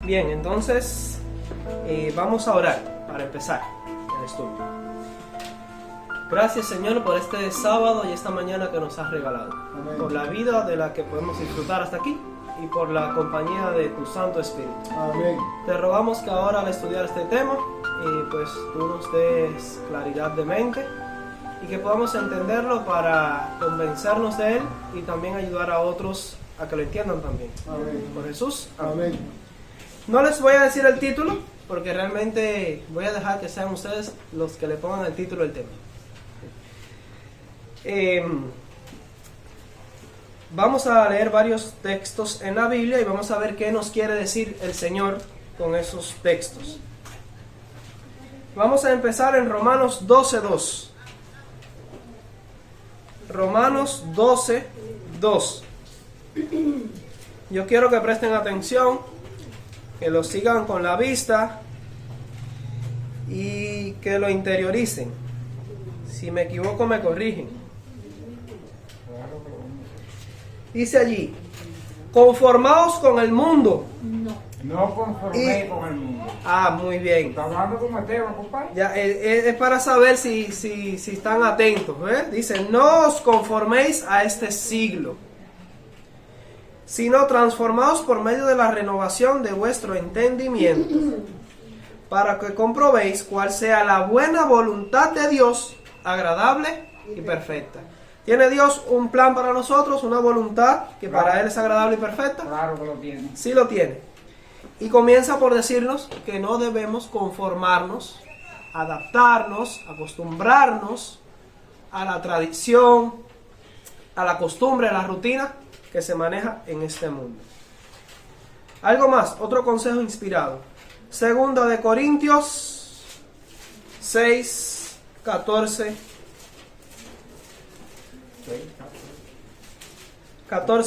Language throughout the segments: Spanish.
Bien, entonces vamos a orar para empezar el estudio. Gracias, Señor, por este sábado y esta mañana que nos has regalado. Amén. Por la vida de la que podemos disfrutar hasta aquí y por la compañía de tu Santo Espíritu. Amén. Te rogamos que ahora al estudiar este tema, pues tú nos des claridad de mente y que podamos entenderlo para convencernos de él y también ayudar a otros a que lo entiendan también. Amén. Por Jesús. Amén. No les voy a decir el título porque realmente voy a dejar que sean ustedes los que le pongan el título del tema. Vamos a leer varios textos en la Biblia y vamos a ver qué nos quiere decir el Señor con esos textos. Vamos a empezar en Romanos 12:2. Romanos 12:2. Yo quiero que presten atención, que lo sigan con la vista y que lo interioricen. Si me equivoco, me corrigen. Dice allí: conformaos con el mundo. No conforméis con el mundo. Ah, muy bien. ¿Está hablando con Mateo, compadre? Ya, es para saber si están atentos. Dice: no os conforméis a este siglo, sino transformaos por medio de la renovación de vuestro entendimiento, para que comprobéis cuál sea la buena voluntad de Dios, agradable y perfecta. ¿Tiene Dios un plan para nosotros, una voluntad que para Él es agradable y perfecta? Claro que lo tiene. Sí lo tiene. Y comienza por decirnos que no debemos conformarnos, adaptarnos, acostumbrarnos a la tradición, a la costumbre, a la rutina que se maneja en este mundo. Algo más, otro consejo inspirado. Segunda de Corintios 6, 14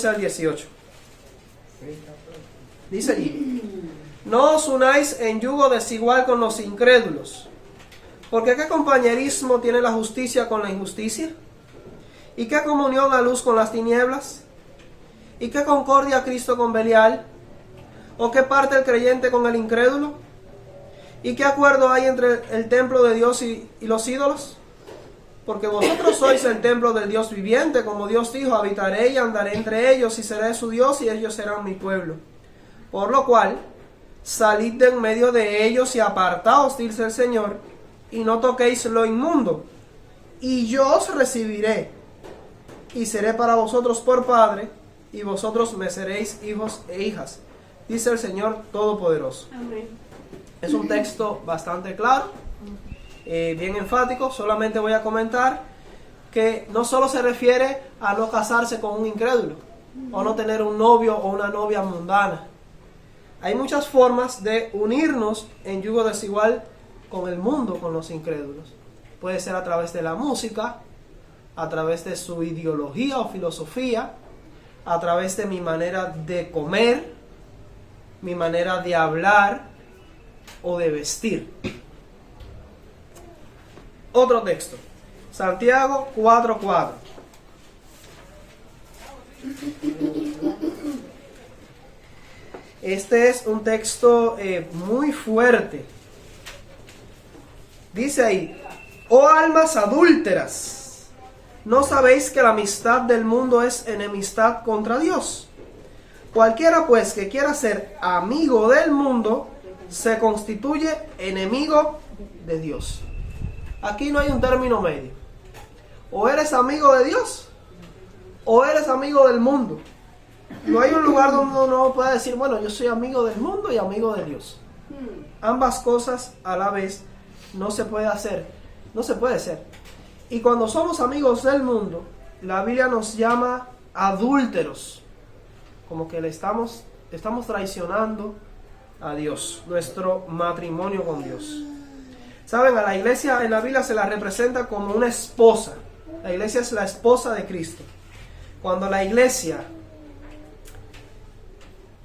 al 18. Dice allí: no os unáis en yugo desigual con los incrédulos, porque ¿qué compañerismo tiene la justicia con la injusticia? ¿Y qué comunión la luz con las tinieblas? ¿Y qué concordia Cristo con Belial? ¿O qué parte el creyente con el incrédulo? ¿Y qué acuerdo hay entre el templo de Dios y los ídolos? Porque vosotros sois el templo del Dios viviente, como Dios dijo: habitaré y andaré entre ellos, y seré su Dios, y ellos serán mi pueblo. Por lo cual, salid de en medio de ellos y apartaos, dice el Señor, y no toquéis lo inmundo, y yo os recibiré, y seré para vosotros por Padre, y vosotros me seréis hijos e hijas, dice el Señor Todopoderoso. Amén. Es un texto bastante claro, bien enfático. Solamente voy a comentar que no solo se refiere a no casarse con un incrédulo, o no tener un novio o una novia mundana. Hay muchas formas de unirnos en yugo desigual con el mundo, con los incrédulos. Puede ser a través de la música, a través de su ideología o filosofía, a través de mi manera de comer, mi manera de hablar o de vestir. Otro texto, Santiago 4:4. Este es un texto muy fuerte. Dice ahí: oh almas adúlteras, ¿no sabéis que la amistad del mundo es enemistad contra Dios? Cualquiera pues que quiera ser amigo del mundo se constituye enemigo de Dios. Aquí no hay un término medio. O eres amigo de Dios o eres amigo del mundo. No hay un lugar donde uno pueda decir: bueno, yo soy amigo del mundo y amigo de Dios. Ambas cosas a la vez no se puede hacer. No se puede ser. Y cuando somos amigos del mundo, la Biblia nos llama adúlteros. Como que le estamos traicionando a Dios, nuestro matrimonio con Dios. Saben, a la iglesia en la Biblia se la representa como una esposa. La iglesia es la esposa de Cristo. Cuando la iglesia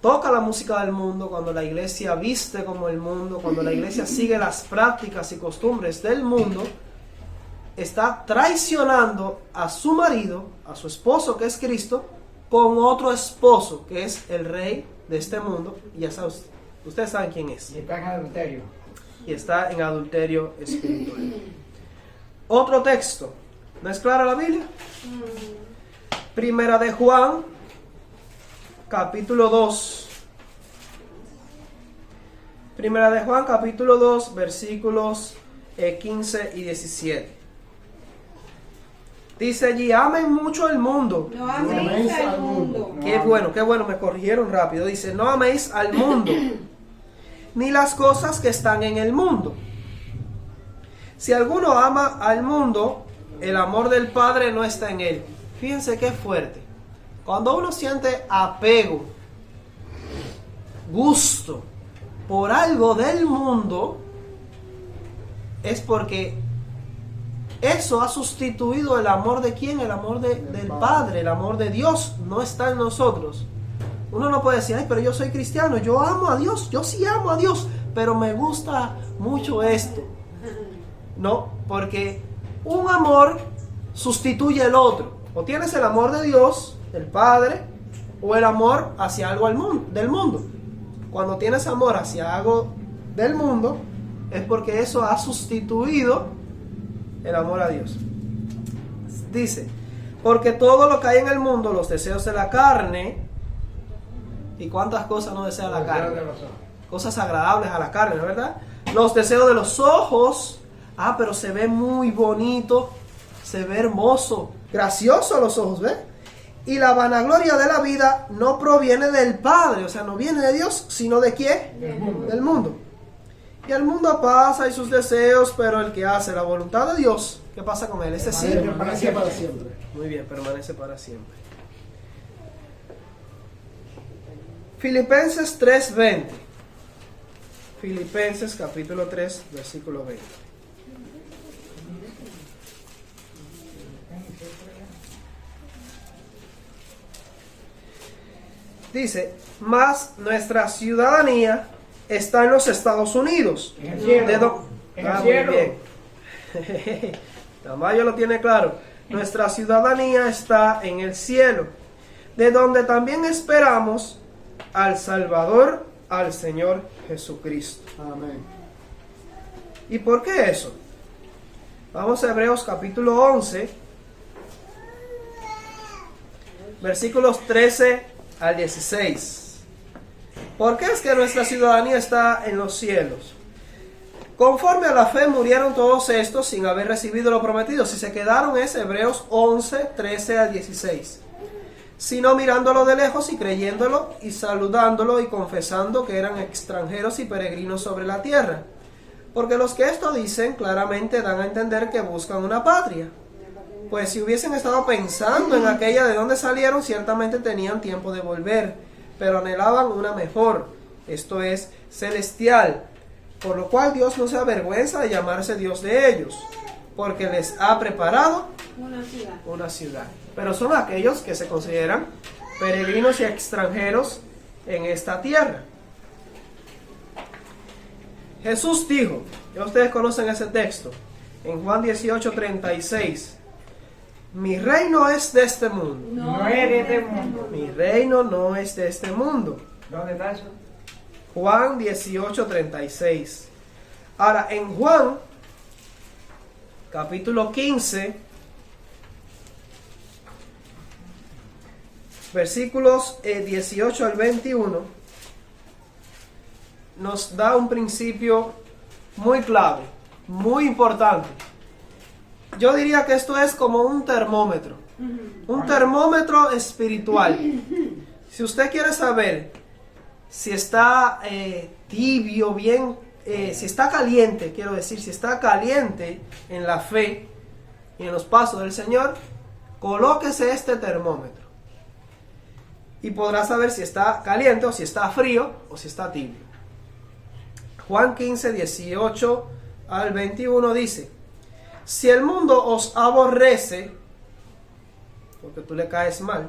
toca la música del mundo, cuando la iglesia viste como el mundo, cuando la iglesia sigue las prácticas y costumbres del mundo, está traicionando a su marido, a su esposo que es Cristo, con otro esposo que es el rey de este mundo, y ya Ustedes saben quién es. Y está en adulterio. Y está en adulterio espiritual. Otro texto. ¿No es clara la Biblia? Primera de Juan, capítulo 2. Primera de Juan, capítulo 2, versículos 15 y 17. Dice allí, amen mucho el mundo. No améis al mundo. Qué bueno, me corrigieron rápido. Dice, no améis al mundo, ni las cosas que están en el mundo. Si alguno ama al mundo, el amor del Padre no está en él. Fíjense qué fuerte. Cuando uno siente apego, gusto por algo del mundo, es porque eso ha sustituido el amor de quién, el amor del Padre, el amor de Dios no está en nosotros. Uno no puede decir, ay, pero yo soy cristiano, yo amo a Dios, yo sí amo a Dios, pero me gusta mucho esto. No, porque un amor sustituye el otro. O tienes el amor de Dios, del Padre, o el amor hacia algo del mundo. Cuando tienes amor hacia algo del mundo, es porque eso ha sustituido el amor a Dios. Dice, porque todo lo que hay en el mundo, los deseos de la carne, ¿y cuántas cosas no desea la carne? Cosas agradables a la carne, ¿no es verdad? Los deseos de los ojos, pero se ve muy bonito, se ve hermoso, gracioso a los ojos, ¿ves? Y la vanagloria de la vida no proviene del Padre, o sea, no viene de Dios, sino ¿de quién? Del mundo. Y el mundo pasa y sus deseos, pero el que hace la voluntad de Dios, ¿qué pasa con él? Ese sí, Permanece para siempre. muy bien, permanece para siempre. Filipenses 3:20. Filipenses capítulo 3, versículo 20. Dice, mas nuestra ciudadanía está en los Estados Unidos. En el cielo. En el cielo. Muy bien. Tamayo lo tiene claro. Nuestra ciudadanía está en el cielo, de donde también esperamos al Salvador, al Señor Jesucristo. Amén. ¿Y por qué eso? Vamos a Hebreos capítulo 11, versículos 13 al 16. ¿Por qué es que nuestra ciudadanía está en los cielos? Conforme a la fe murieron todos estos sin haber recibido lo prometido. Si se quedaron es Hebreos 11, 13 al 16. Sino mirándolo de lejos y creyéndolo y saludándolo y confesando que eran extranjeros y peregrinos sobre la tierra. Porque los que esto dicen claramente dan a entender que buscan una patria. Pues si hubiesen estado pensando en aquella de donde salieron, ciertamente tenían tiempo de volver, pero anhelaban una mejor, esto es, celestial. Por lo cual Dios no se avergüenza de llamarse Dios de ellos, porque les ha preparado una ciudad. Pero son aquellos que se consideran peregrinos y extranjeros en esta tierra. Jesús dijo, ya ustedes conocen ese texto, en Juan 18:36, mi reino es de este mundo. No es de este mundo. Mi reino no es de este mundo. ¿Dónde está eso? Juan 18:36. Ahora, en Juan, capítulo 15, versículos 18 al 21, nos da un principio muy clave, muy importante. Yo diría que esto es como un termómetro. Un termómetro espiritual. Si usted quiere saber si está tibio, bien, si está caliente, quiero decir, si está caliente en la fe y en los pasos del Señor, colóquese este termómetro. Y podrá saber si está caliente o si está frío o si está tibio. Juan 15, 18 al 21 dice, si el mundo os aborrece, porque tú le caes mal,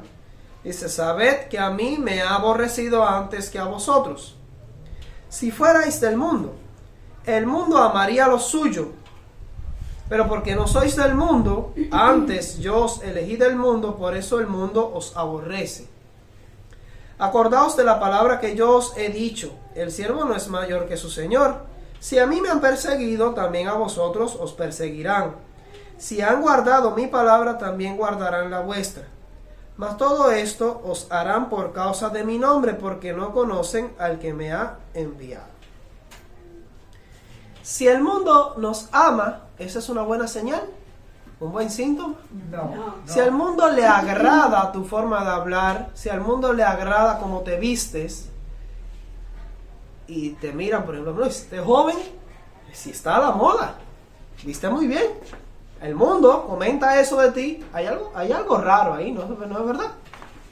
dice, sabed que a mí me ha aborrecido antes que a vosotros. Si fuerais del mundo, el mundo amaría lo suyo, pero porque no sois del mundo, antes yo os elegí del mundo, por eso el mundo os aborrece. Acordaos de la palabra que yo os he dicho, el siervo no es mayor que su señor. Si a mí me han perseguido, también a vosotros os perseguirán. Si han guardado mi palabra, también guardarán la vuestra. Mas todo esto os harán por causa de mi nombre, porque no conocen al que me ha enviado. Si el mundo nos ama, ¿esa es una buena señal? ¿Un buen síntoma? No. Si al mundo le agrada tu forma de hablar, si al mundo le agrada cómo te vistes, y te miran, por ejemplo, no, este joven, si está a la moda, viste muy bien. El mundo comenta eso de ti, hay algo raro ahí, no es verdad.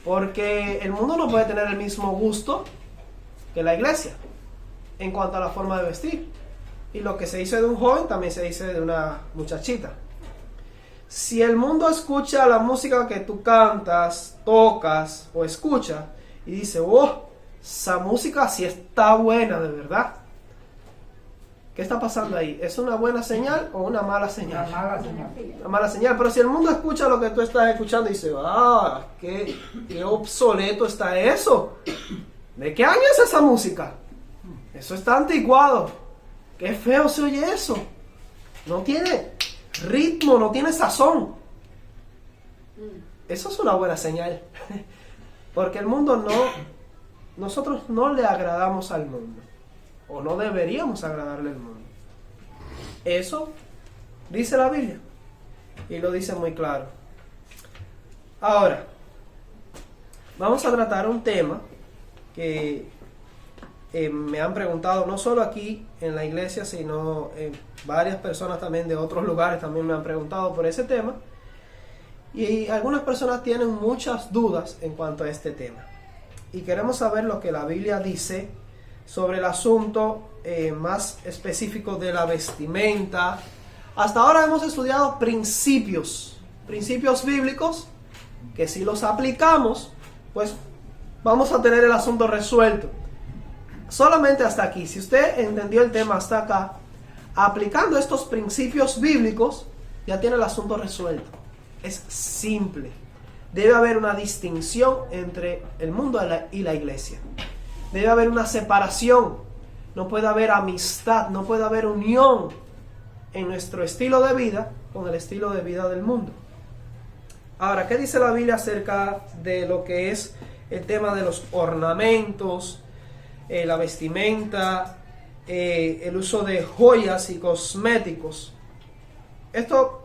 Porque el mundo no puede tener el mismo gusto que la iglesia en cuanto a la forma de vestir. Y lo que se dice de un joven también se dice de una muchachita. Si el mundo escucha la música que tú cantas, tocas o escuchas y dice, oh, esa música sí está buena de verdad. ¿Qué está pasando ahí? ¿Es una buena señal o una mala señal? Una mala señal. Una mala señal. Pero si el mundo escucha lo que tú estás escuchando y dice, qué obsoleto está eso. ¿De qué año es esa música? Eso está anticuado. Qué feo se oye eso. No tiene ritmo, no tiene sazón. Eso es una buena señal. Porque el mundo nosotros no le agradamos al mundo. O no deberíamos agradarle al mundo. Eso dice la Biblia. Y lo dice muy claro. Ahora, vamos a tratar un tema que me han preguntado, no solo aquí en la iglesia, sino varias personas también de otros lugares también me han preguntado por ese tema. Y algunas personas tienen muchas dudas en cuanto a este tema. Y queremos saber lo que la Biblia dice sobre el asunto más específico de la vestimenta. Hasta ahora hemos estudiado principios bíblicos, que si los aplicamos, pues vamos a tener el asunto resuelto. Solamente hasta aquí. Si usted entendió el tema hasta acá, aplicando estos principios bíblicos, ya tiene el asunto resuelto. Es simple. Debe haber una distinción entre el mundo y la iglesia. Debe haber una separación. No puede haber amistad, no puede haber unión en nuestro estilo de vida con el estilo de vida del mundo. Ahora, ¿qué dice la Biblia acerca de lo que es el tema de los ornamentos, la vestimenta, el uso de joyas y cosméticos? Esto,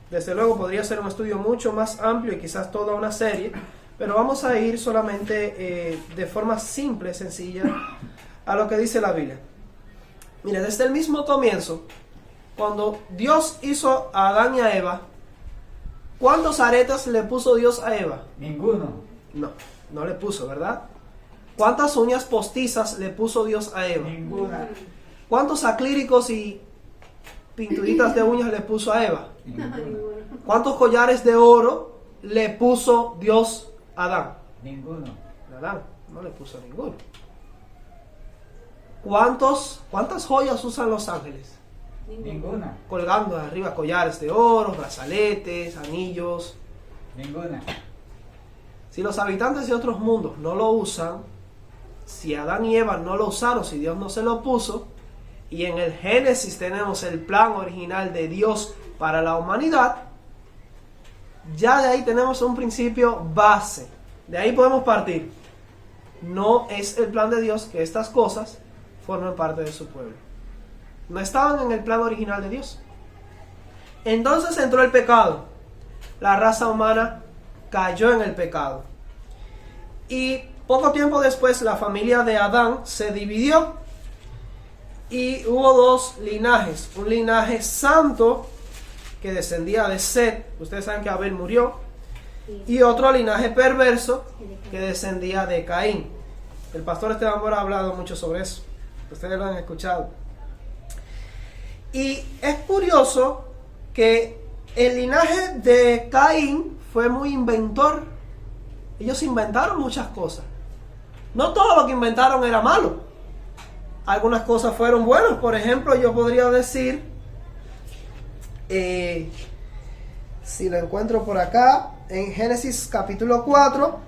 desde luego, podría ser un estudio mucho más amplio y quizás toda una serie, pero vamos a ir solamente de forma simple, sencilla, a lo que dice la Biblia. Mire, desde el mismo comienzo, cuando Dios hizo a Adán y a Eva, ¿cuántos aretes le puso Dios a Eva? Ninguno. No le puso, ¿verdad? ¿Cuántas uñas postizas le puso Dios a Eva? Ninguna. ¿Cuántos aclíricos y pinturitas de uñas le puso a Eva? Ninguna. ¿Cuántos collares de oro le puso Dios a Adán? Ninguno. Adán no le puso ninguno. ¿Cuántas joyas usan los ángeles? Ninguna. Colgando de arriba collares de oro, brazaletes, anillos. Ninguna. Si los habitantes de otros mundos no lo usan, si Adán y Eva no lo usaron, si Dios no se lo puso, y en el Génesis tenemos el plan original de Dios para la humanidad, ya de ahí tenemos un principio base. De ahí podemos partir. No es el plan de Dios que estas cosas formen parte de su pueblo. No estaban en el plan original de Dios. Entonces entró el pecado. La raza humana cayó en el pecado. Y poco tiempo después la familia de Adán se dividió. Y hubo dos linajes. Un linaje santo que descendía de Set. Ustedes saben que Abel murió. Y otro linaje perverso que descendía de Caín. El pastor Esteban Mora ha hablado mucho sobre eso. Ustedes lo han escuchado. Y es curioso que el linaje de Caín fue muy inventor. Ellos inventaron muchas cosas. No todo lo que inventaron era malo. Algunas cosas fueron buenas. Por ejemplo, yo podría decir, si lo encuentro por acá, en Génesis capítulo 4,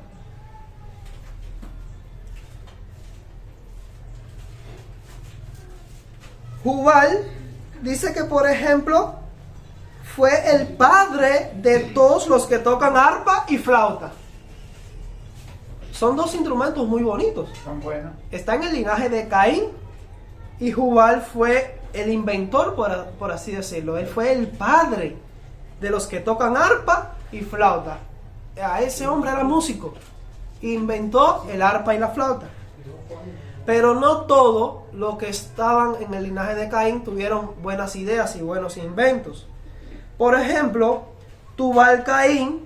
Jubal dice que, por ejemplo, fue el padre de todos los que tocan arpa y flauta. Son dos instrumentos muy bonitos. Son buenos. Está en el linaje de Caín y Jubal fue el inventor, por así decirlo. Él fue el padre de los que tocan arpa y flauta. A ese hombre era músico. Inventó el arpa y la flauta. Pero no todos los que estaban en el linaje de Caín tuvieron buenas ideas y buenos inventos. Por ejemplo, Tubal Caín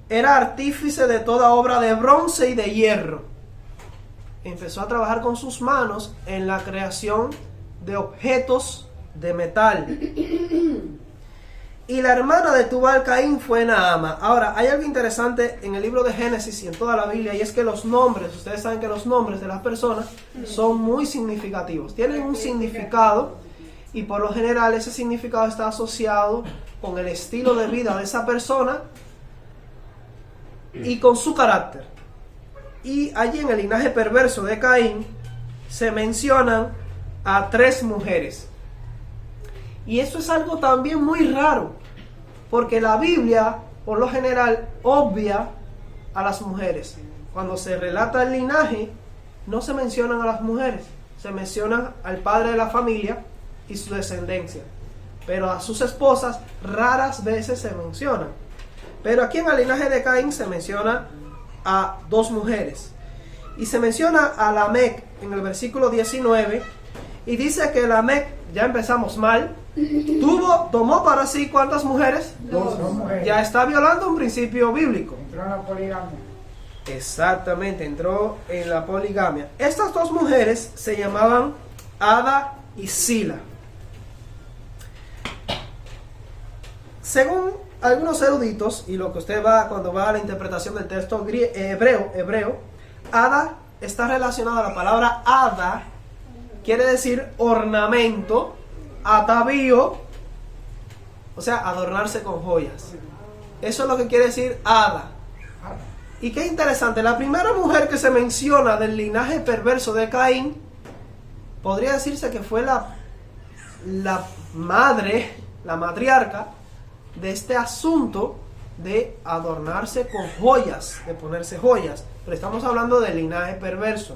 era artífice de toda obra de bronce y de hierro. Empezó a trabajar con sus manos en la creación de objetos de metal. Y la hermana de Tubal Caín fue Naama. Ahora, hay algo interesante en el libro de Génesis y en toda la Biblia, y es que los nombres, ustedes saben que los nombres de las personas son muy significativos. Tienen un significado, y por lo general ese significado está asociado con el estilo de vida de esa persona y con su carácter. Y allí en el linaje perverso de Caín se mencionan a 3 mujeres. Y eso es algo también muy raro, porque la Biblia, por lo general, obvia a las mujeres. Cuando se relata el linaje, no se mencionan a las mujeres, se menciona al padre de la familia y su descendencia. Pero a sus esposas raras veces se mencionan. Pero aquí en el linaje de Caín se menciona a 2 mujeres. Y se menciona a Lamec en el versículo 19. Y dice que Lamec, ya empezamos mal, tomó para sí ¿cuántas mujeres? 2 mujeres. Ya está violando un principio bíblico. Entró en la poligamia. Exactamente, entró en la poligamia. Estas 2 mujeres se llamaban Ada y Sila. Según algunos eruditos, y lo que usted va cuando va a la interpretación del texto hebreo, Ada está relacionada a la palabra Ada, quiere decir ornamento, atavío, o sea, adornarse con joyas. Eso es lo que quiere decir Ada. Y qué interesante, la primera mujer que se menciona del linaje perverso de Caín, podría decirse que fue la madre, la matriarca de este asunto de adornarse con joyas, de ponerse joyas. Pero estamos hablando del linaje perverso.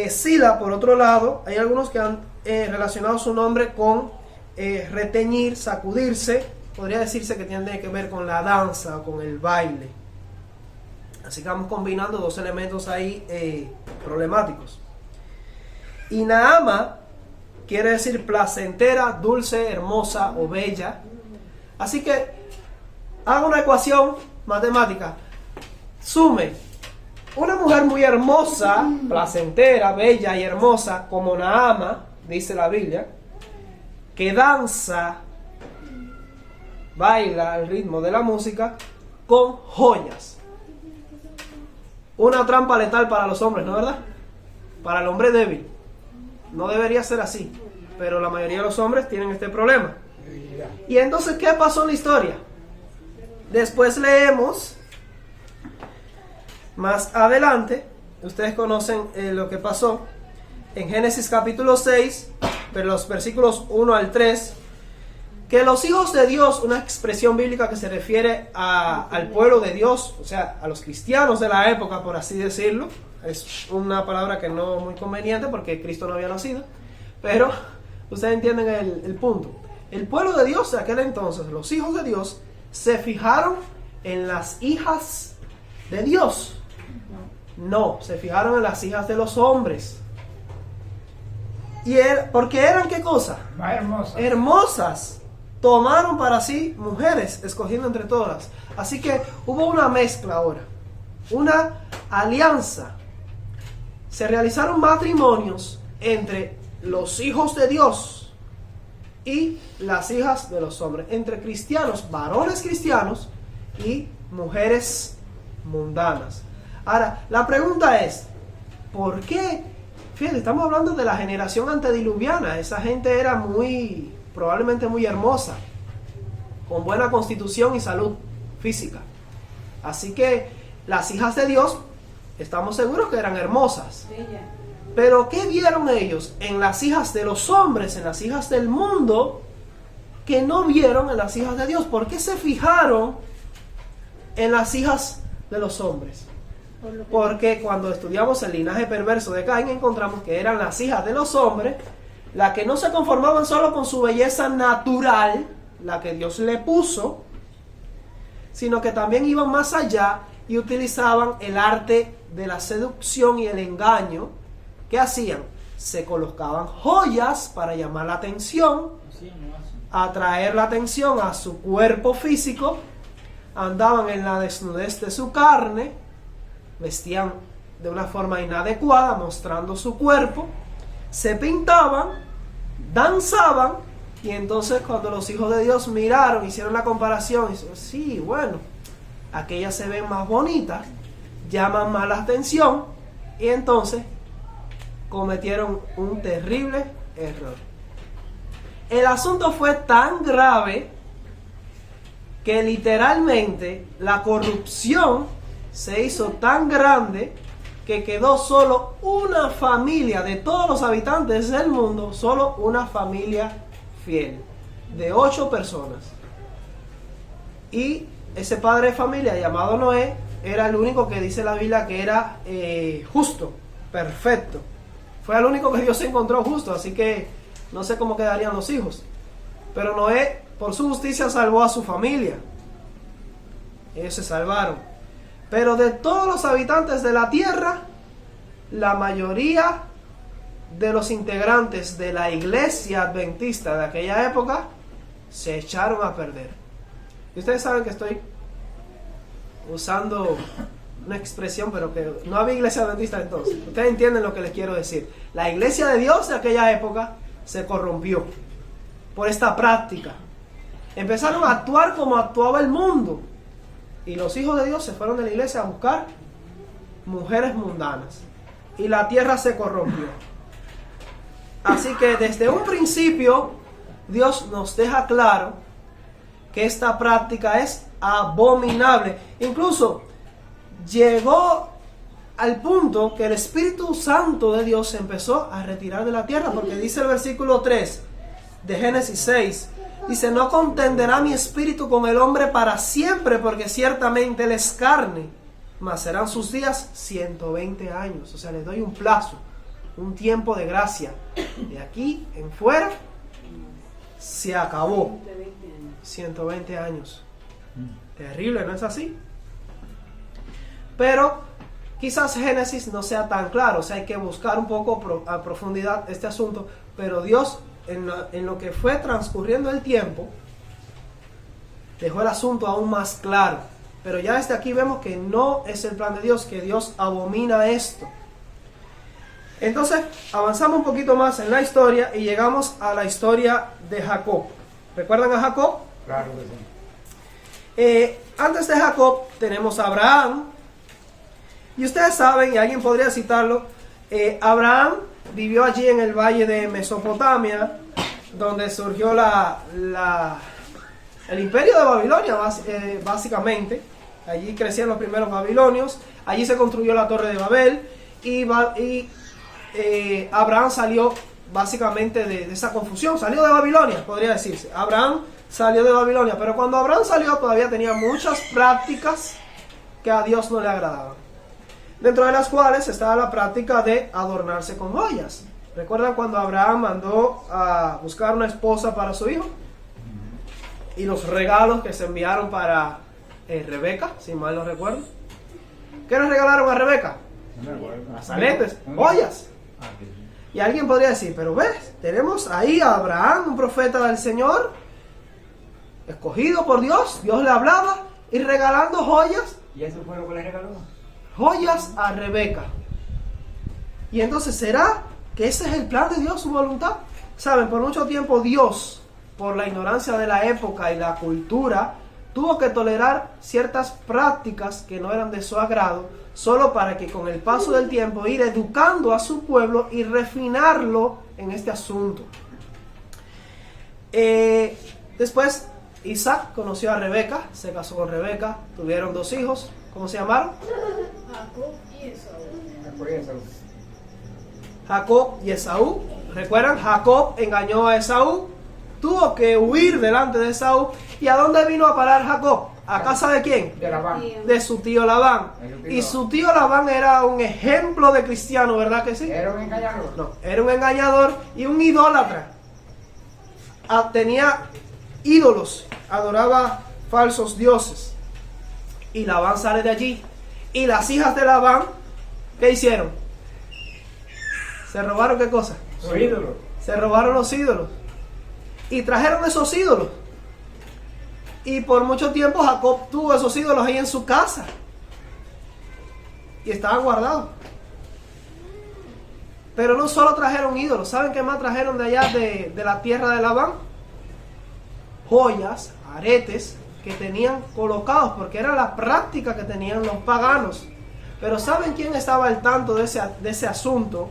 Sila, por otro lado, hay algunos que han relacionado su nombre con reteñir, sacudirse. Podría decirse que tiene que ver con la danza o con el baile. Así que vamos combinando 2 elementos ahí problemáticos. Y Naama quiere decir placentera, dulce, hermosa o bella. Así que haga una ecuación matemática. Sume una mujer muy hermosa, placentera, bella y hermosa, como Naama, dice la Biblia, que danza, baila al ritmo de la música, con joyas. Una trampa letal para los hombres, ¿no es verdad? Para el hombre débil. No debería ser así, pero la mayoría de los hombres tienen este problema. Y entonces, ¿qué pasó en la historia? Después leemos más adelante, ustedes conocen lo que pasó en Génesis capítulo 6, pero los versículos 1 al 3, que los hijos de Dios, una expresión bíblica que se refiere al pueblo de Dios, o sea, a los cristianos de la época, por así decirlo. Es una palabra que no es muy conveniente porque Cristo no había nacido, pero ustedes entienden el punto. El pueblo de Dios de aquel entonces, los hijos de Dios, se fijaron en las hijas de Dios. No, se fijaron en las hijas de los hombres. Porque eran, ¿qué cosa? Más hermosa. Hermosas. Tomaron para sí mujeres, escogiendo entre todas. Así que hubo una mezcla ahora, una alianza. Se realizaron matrimonios entre los hijos de Dios y las hijas de los hombres, entre cristianos, varones cristianos y mujeres mundanas. Ahora, la pregunta es, ¿por qué? Fíjate, estamos hablando de la generación antediluviana. Esa gente era probablemente muy hermosa, con buena constitución y salud física. Así que las hijas de Dios, estamos seguros que eran hermosas. Pero ¿qué vieron ellos en las hijas de los hombres, en las hijas del mundo, que no vieron en las hijas de Dios? ¿Por qué se fijaron en las hijas de los hombres? Porque cuando estudiamos el linaje perverso de Caín, encontramos que eran las hijas de los hombres las que no se conformaban solo con su belleza natural, la que Dios le puso, sino que también iban más allá y utilizaban el arte de la seducción y el engaño. ¿Qué hacían? Se colocaban joyas para llamar la atención, atraer la atención a su cuerpo físico, andaban en la desnudez de su carne, vestían de una forma inadecuada, mostrando su cuerpo, se pintaban, danzaban, y entonces cuando los hijos de Dios miraron, hicieron la comparación, y dijeron, sí, bueno, aquellas se ven más bonitas, llaman más la atención, y entonces cometieron un terrible error. El asunto fue tan grave que literalmente la corrupción se hizo tan grande que quedó solo una familia de todos los habitantes del mundo, solo una familia fiel, de 8 personas. Y ese padre de familia llamado Noé era el único que dice la Biblia que era justo, perfecto. Fue el único que Dios encontró justo, así que no sé cómo quedarían los hijos. Pero Noé, por su justicia, salvó a su familia. Ellos se salvaron. Pero de todos los habitantes de la tierra, la mayoría de los integrantes de la iglesia adventista de aquella época se echaron a perder. Y ustedes saben que estoy usando una expresión, pero que no había iglesia adventista entonces. Ustedes entienden lo que les quiero decir. La iglesia de Dios de aquella época se corrompió por esta práctica. Empezaron a actuar como actuaba el mundo. Y los hijos de Dios se fueron de la iglesia a buscar mujeres mundanas. Y la tierra se corrompió. Así que desde un principio Dios nos deja claro que esta práctica es abominable. Incluso llegó al punto que el Espíritu Santo de Dios se empezó a retirar de la tierra, porque dice el versículo 3 de Génesis 6, dice, no contenderá mi espíritu con el hombre para siempre, porque ciertamente él es carne, mas serán sus días 120 años. O sea, les doy un plazo, un tiempo de gracia. De aquí en fuera se acabó. 120 años. Terrible, ¿no es así? Pero quizás Génesis no sea tan claro, o sea, hay que buscar un poco a profundidad este asunto, pero Dios, en lo que fue transcurriendo el tiempo, dejó el asunto aún más claro. Pero ya desde aquí vemos que no es el plan de Dios, que Dios abomina esto. Entonces, avanzamos un poquito más en la historia y llegamos a la historia de Jacob. ¿Recuerdan a Jacob? Claro que sí. Antes de Jacob tenemos a Abraham. Y ustedes saben, y alguien podría citarlo, Abraham vivió allí en el valle de Mesopotamia, donde surgió el imperio de Babilonia, básicamente. Allí crecían los primeros babilonios, allí se construyó la Torre de Babel, y Abraham salió básicamente de esa confusión, salió de Babilonia, podría decirse. Abraham salió de Babilonia, pero cuando Abraham salió todavía tenía muchas prácticas que a Dios no le agradaban, dentro de las cuales estaba la práctica de adornarse con joyas. ¿Recuerdan cuando Abraham mandó a buscar una esposa para su hijo? Y los regalos que se enviaron para Rebeca, si mal no recuerdo. ¿Qué le regalaron a Rebeca? Brazaletes, joyas. Y alguien podría decir, pero ves, tenemos ahí a Abraham, un profeta del Señor, escogido por Dios, Dios le hablaba, y regalando joyas. ¿Y eso fue lo que le regaló? Joyas a Rebeca. Y entonces, ¿será que ese es el plan de Dios, su voluntad? Saben, por mucho tiempo Dios, por la ignorancia de la época y la cultura, tuvo que tolerar ciertas prácticas que no eran de su agrado, solo para que con el paso del tiempo ir educando a su pueblo y refinarlo en este asunto. Después Isaac conoció a Rebeca, se casó con Rebeca, tuvieron 2 hijos. ¿Cómo se llamaron? Jacob y Esaú. Jacob y Esaú. ¿Recuerdan? Jacob engañó a Esaú, tuvo que huir delante de Esaú. ¿Y a dónde vino a parar Jacob? ¿A casa de quién? De Labán. De su tío Labán. Y su tío Labán era un ejemplo de cristiano, ¿verdad que sí? Era un engañador. No, era un engañador y un idólatra. Tenía ídolos, adoraba falsos dioses. Y Labán sale de allí. Y las hijas de Labán, ¿qué hicieron? ¿Se robaron qué cosa? Su ídolo. Se robaron los ídolos. Y trajeron esos ídolos. Y por mucho tiempo Jacob tuvo esos ídolos ahí en su casa. Y estaban guardados. Pero no solo trajeron ídolos. ¿Saben qué más trajeron de allá de la tierra de Labán? Joyas, aretes que tenían colocados, porque era la práctica que tenían los paganos. Pero ¿saben quién estaba al tanto de ese asunto?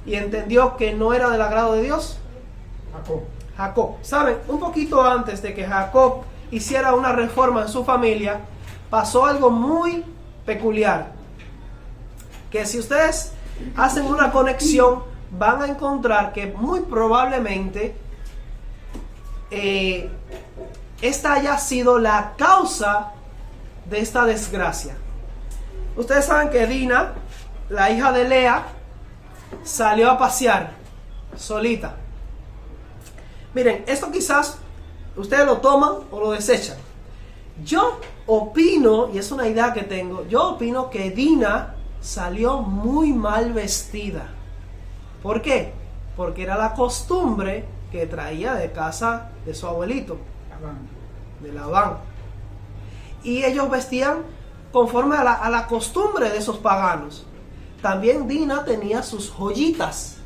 Y entendió que no era del agrado de Dios. Jacob. Jacob. ¿Saben? Un poquito antes de que Jacob hiciera una reforma en su familia, pasó algo muy peculiar. Que si ustedes hacen una conexión, van a encontrar que muy probablemente esta haya sido la causa de esta desgracia. Ustedes saben que Dina, la hija de Lea, salió a pasear solita. Miren, esto quizás ustedes lo toman o lo desechan. Yo opino, y es una idea que tengo, yo opino que Dina salió muy mal vestida. ¿Por qué? Porque era la costumbre que traía de casa de su abuelito, Labán. de Labán. Y ellos vestían conforme a la costumbre de esos paganos. También Dina tenía sus joyitas.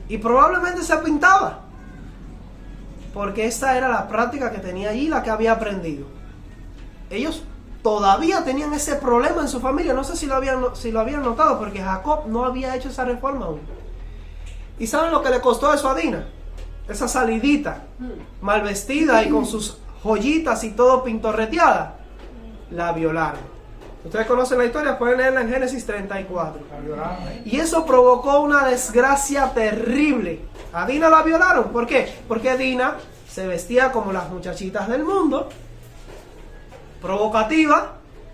Y probablemente se pintaba. Porque esa era la práctica que tenía allí, la que había aprendido. Ellos todavía tenían ese problema en su familia. No sé si lo habían notado, porque Jacob no había hecho esa reforma aún. ¿Y saben lo que le costó eso a Dina? Esa salidita, mal vestida y con sus joyitas y todo pintorreteada. La violaron. Ustedes conocen la historia, pueden leerla en Génesis 34. La violaron. Y eso provocó una desgracia terrible. A Dina la violaron. ¿Por qué? Porque Dina se vestía como las muchachitas del mundo, provocativa,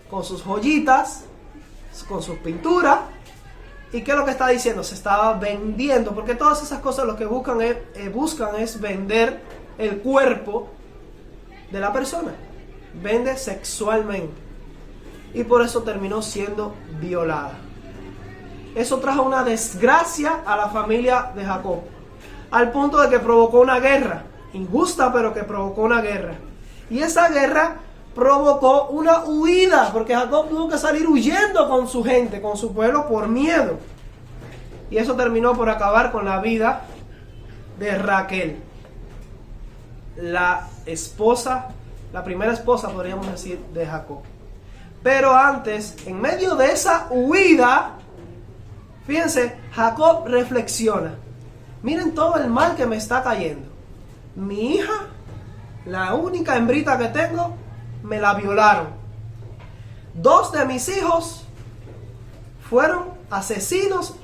con sus joyitas, con sus pinturas. ¿Y qué es lo que está diciendo? Se estaba vendiendo, porque todas esas cosas lo que buscan es vender el cuerpo de la persona. Vende sexualmente. Y por eso terminó siendo violada. Eso trajo una desgracia a la familia de Jacob, al punto de que provocó una guerra, injusta, pero que provocó una guerra. Y esa guerra provocó una huida, porque Jacob tuvo que salir huyendo con su gente, con su pueblo, por miedo. Y eso terminó por acabar con la vida de Raquel, la esposa, la primera esposa, podríamos decir, de Jacob. Pero antes, en medio de esa huida, fíjense, Jacob reflexiona. Miren todo el mal que me está cayendo. Mi hija, la única hembrita que tengo, me la violaron. 2 de mis hijos fueron asesinos,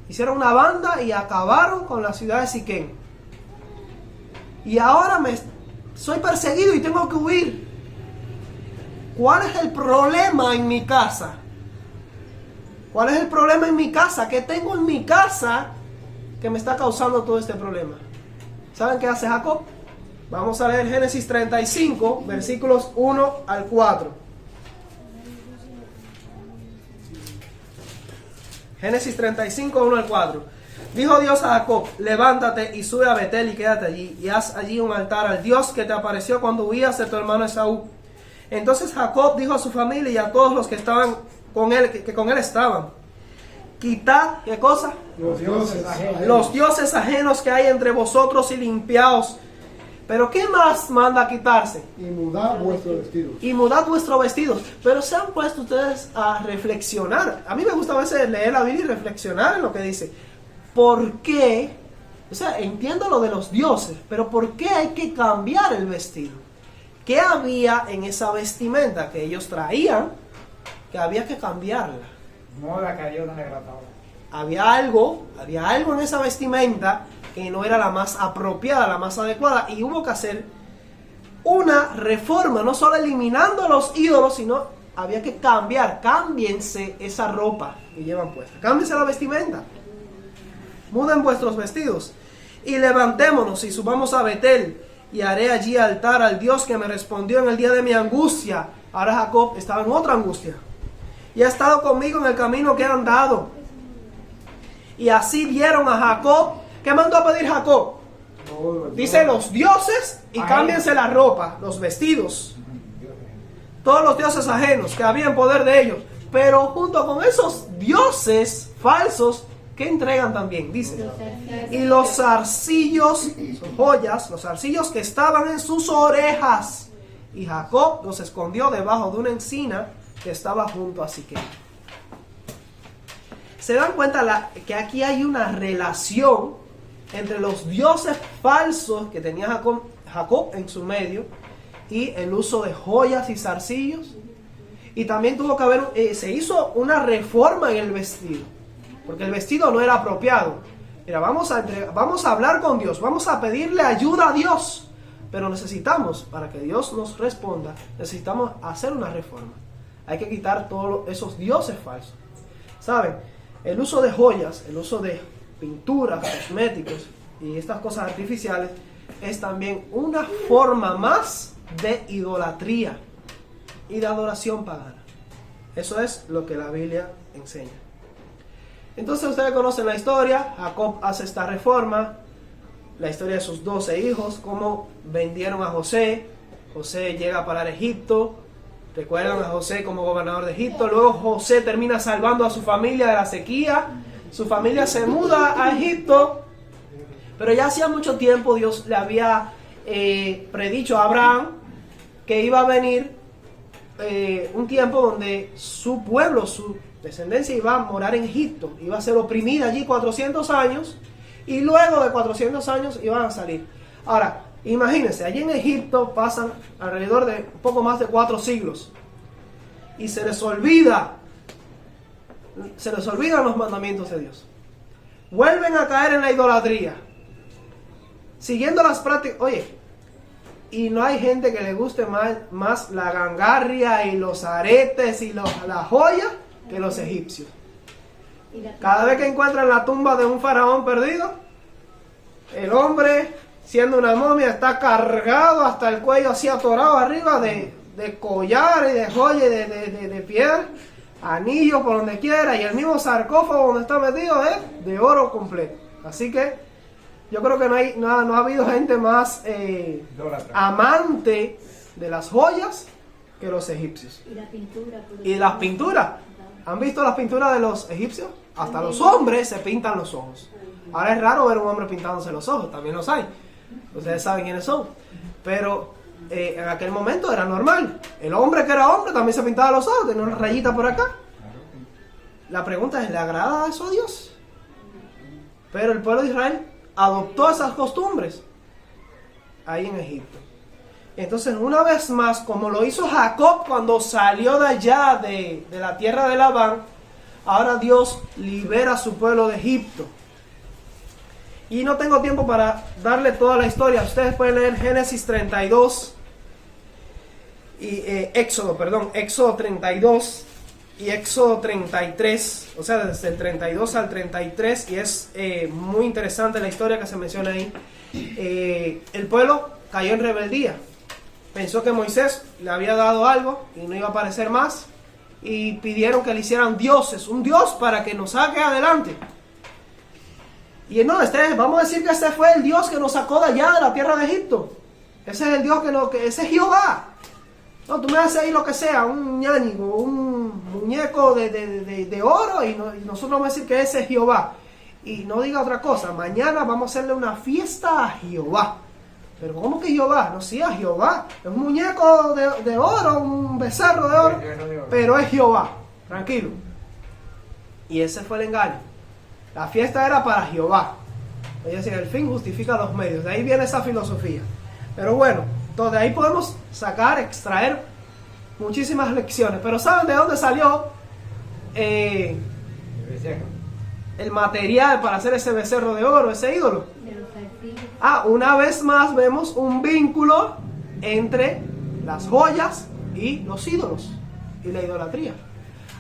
hicieron una banda y acabaron con la ciudad de Siquén. Y ahora soy perseguido y tengo que huir. ¿Cuál es el problema en mi casa? ¿Cuál es el problema en mi casa? ¿Qué tengo en mi casa que me está causando todo este problema? ¿Saben qué hace Jacob? Vamos a leer Génesis 35, versículos 1 al 4. Génesis 35, 1 al 4. Dijo Dios a Jacob: levántate y sube a Betel y quédate allí, y haz allí un altar al Dios que te apareció cuando huías de tu hermano Esaú. Entonces Jacob dijo a su familia y a todos los que estaban con él, que con él estaban: quitad, ¿qué cosa? Los dioses ajenos que hay entre vosotros y limpiaos. Pero ¿qué más manda quitarse? Y mudad vuestros vestidos. Y mudad vuestros vestidos. Pero se han puesto ustedes a reflexionar. A mí me gusta a veces leer la Biblia y reflexionar en lo que dice. ¿Por qué? O sea, entiendo lo de los dioses, pero ¿por qué hay que cambiar el vestido? ¿Qué había en esa vestimenta que ellos traían que había que cambiarla? Moda que a Dios no le agradaba. había algo en esa vestimenta que no era la más apropiada, la más adecuada, y hubo que hacer una reforma, no solo eliminando los ídolos, sino había que cámbiense esa ropa que llevan puesta, cámbiense la vestimenta, muden vuestros vestidos, y levantémonos y subamos a Betel, y haré allí altar al Dios que me respondió en el día de mi angustia. Ahora Jacob estaba en otra angustia, y ha estado conmigo en el camino que he andado. Y así dieron a Jacob. ¿Qué mandó a pedir Jacob? Dice los dioses, y cámbiense la ropa, los vestidos, todos los dioses ajenos que había en poder de ellos. Pero junto con esos dioses falsos, ¿qué entregan también? Dice, y los zarcillos, son joyas, los zarcillos que estaban en sus orejas. Y Jacob los escondió debajo de una encina que estaba junto a Siquem. Se dan cuenta que aquí hay una relación entre los dioses falsos que tenía Jacob en su medio y el uso de joyas y zarcillos. Y también tuvo que haber, se hizo una reforma en el vestido, porque el vestido no era apropiado. Mira, vamos a hablar con Dios, vamos a pedirle ayuda a Dios, pero necesitamos, para que Dios nos responda, necesitamos hacer una reforma. Hay que quitar todos esos dioses falsos. ¿Saben? El uso de joyas, el uso de pinturas, cosméticos y estas cosas artificiales es también una forma más de idolatría y de adoración pagana. Eso es lo que la Biblia enseña. Entonces ustedes conocen la historia. Jacob hace esta reforma, la historia de sus 12 hijos, cómo vendieron a José. José llega a parar Egipto. Recuerdan a José como gobernador de Egipto. Luego José termina salvando a su familia de la sequía. Su familia se muda a Egipto. Pero ya hacía mucho tiempo Dios le había predicho a Abraham que iba a venir un tiempo donde su pueblo, su descendencia iba a morar en Egipto. Iba a ser oprimida allí 400 años. Y luego de 400 años iban a salir. Ahora, imagínense, allí en Egipto pasan alrededor de un poco más de 4 siglos. Y se les olvidan los mandamientos de Dios. Vuelven a caer en la idolatría, siguiendo las prácticas. Oye, y no hay gente que le guste más la gangarria y los aretes y la joya que los egipcios. Cada vez que encuentran la tumba de un faraón perdido, el hombre, siendo una momia, está cargado hasta el cuello, así atorado arriba de collares, de joyas, de piedra, anillos por donde quiera, y el mismo sarcófago donde está metido es de oro completo. Así que yo creo que no ha habido gente más amante de las joyas que los egipcios. Y la pintura. Y las pinturas. ¿Han visto las pinturas de los egipcios? Hasta los hombres se pintan los ojos. Ahora es raro ver un hombre pintándose los ojos, también los hay. Ustedes saben quiénes son. Pero en aquel momento era normal. El hombre que era hombre también se pintaba los ojos, tenía una rayita por acá. La pregunta es, ¿le agrada eso a Dios? Pero el pueblo de Israel adoptó esas costumbres ahí en Egipto. Entonces, una vez más, como lo hizo Jacob cuando salió de allá de la tierra de Labán, ahora Dios libera a su pueblo de Egipto. Y no tengo tiempo para darle toda la historia. Ustedes pueden leer Génesis 32 y Éxodo 32 y Éxodo 33, o sea, desde el 32 al 33, y es muy interesante la historia que se menciona ahí. El pueblo cayó en rebeldía. Pensó que Moisés le había dado algo y no iba a aparecer más, y pidieron que le hicieran dioses, un dios para que nos saque adelante. Y no, vamos a decir que este fue el Dios que nos sacó de allá, de la tierra de Egipto. Ese es el Dios ese es Jehová. No, tú me haces ahí lo que sea, un ñáñigo, un muñeco de oro, y nosotros vamos a decir que ese es Jehová. Y no diga otra cosa, mañana vamos a hacerle una fiesta a Jehová. Pero ¿cómo que Jehová? No, sí, a Jehová. Es un muñeco de oro, un becerro de oro, pero es Jehová. Tranquilo. Y ese fue el engaño. La fiesta era para Jehová. Es decir, el fin justifica los medios. De ahí viene esa filosofía. Pero bueno, entonces de ahí podemos extraer muchísimas lecciones. Pero ¿saben de dónde salió el material para hacer ese becerro de oro, ese ídolo? Una vez más vemos un vínculo entre las joyas y los ídolos y la idolatría.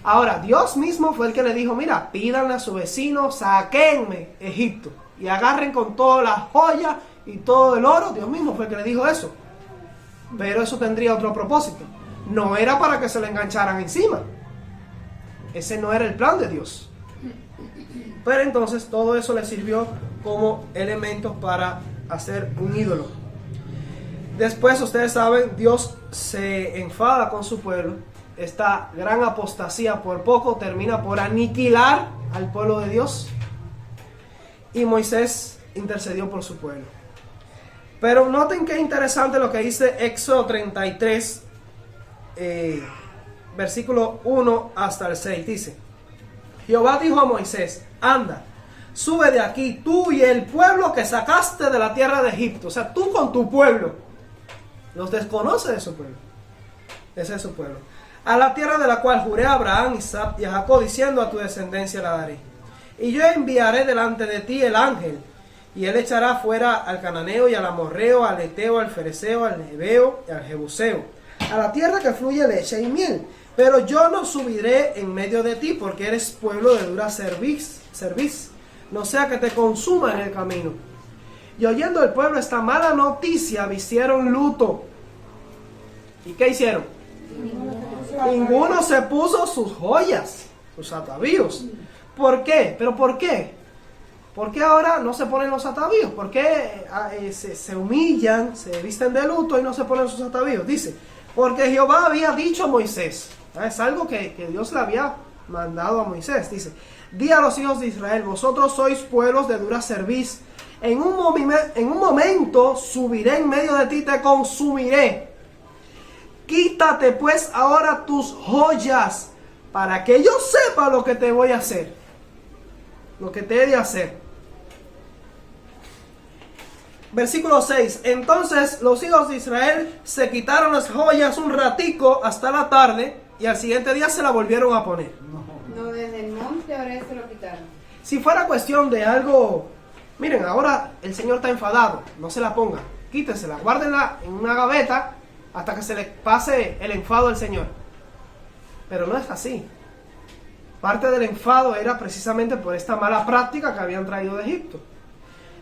Ahora, Dios mismo fue el que le dijo, mira, pídanle a su vecino, saquenme Egipto y agarren con todas las joyas y todo el oro. Dios mismo fue el que le dijo eso. Pero eso tendría otro propósito. No era para que se le engancharan encima. Ese no era el plan de Dios. Pero entonces todo eso le sirvió como elementos para hacer un ídolo. Después, ustedes saben, Dios se enfada con su pueblo. Esta gran apostasía por poco termina por aniquilar al pueblo de Dios. Y Moisés intercedió por su pueblo. Pero noten qué interesante lo que dice Éxodo 33, versículo 1 hasta el 6. Dice, Jehová dijo a Moisés, anda, sube de aquí tú y el pueblo que sacaste de la tierra de Egipto. O sea, tú con tu pueblo. Los desconoce de su pueblo. Ese es su pueblo. A la tierra de la cual juré a Abraham, Isaac y a Jacob, diciendo a tu descendencia la daré. Y yo enviaré delante de ti el ángel, y él echará fuera al cananeo y al amorreo, al eteo, al fereceo, al heveo y al jebuseo, a la tierra que fluye leche y miel. Pero yo no subiré en medio de ti, porque eres pueblo de dura cerviz, no sea que te consuma en el camino. Y oyendo el pueblo esta mala noticia, vistieron luto. ¿Y qué hicieron? Ninguno se puso sus joyas, sus atavíos. ¿Por qué? ¿Pero por qué? ¿Por qué ahora no se ponen los atavíos? ¿Por qué se humillan, se visten de luto y no se ponen sus atavíos? Dice, porque Jehová había dicho a Moisés, es algo que Dios le había mandado a Moisés. Dice, di a los hijos de Israel, vosotros sois pueblos de dura cerviz. En un momento subiré en medio de ti, te consumiré. Quítate pues ahora tus joyas, para que yo sepa lo que te voy a hacer, lo que te he de hacer. Versículo 6. Entonces los hijos de Israel se quitaron las joyas un ratico hasta la tarde, y al siguiente día se la volvieron a poner. No, desde el monte ahora se lo quitaron. Si fuera cuestión de algo, miren, ahora el Señor está enfadado, no se la ponga, quítensela, guárdenla en una gaveta hasta que se le pase el enfado al Señor. Pero no es así. Parte del enfado era precisamente por esta mala práctica que habían traído de Egipto.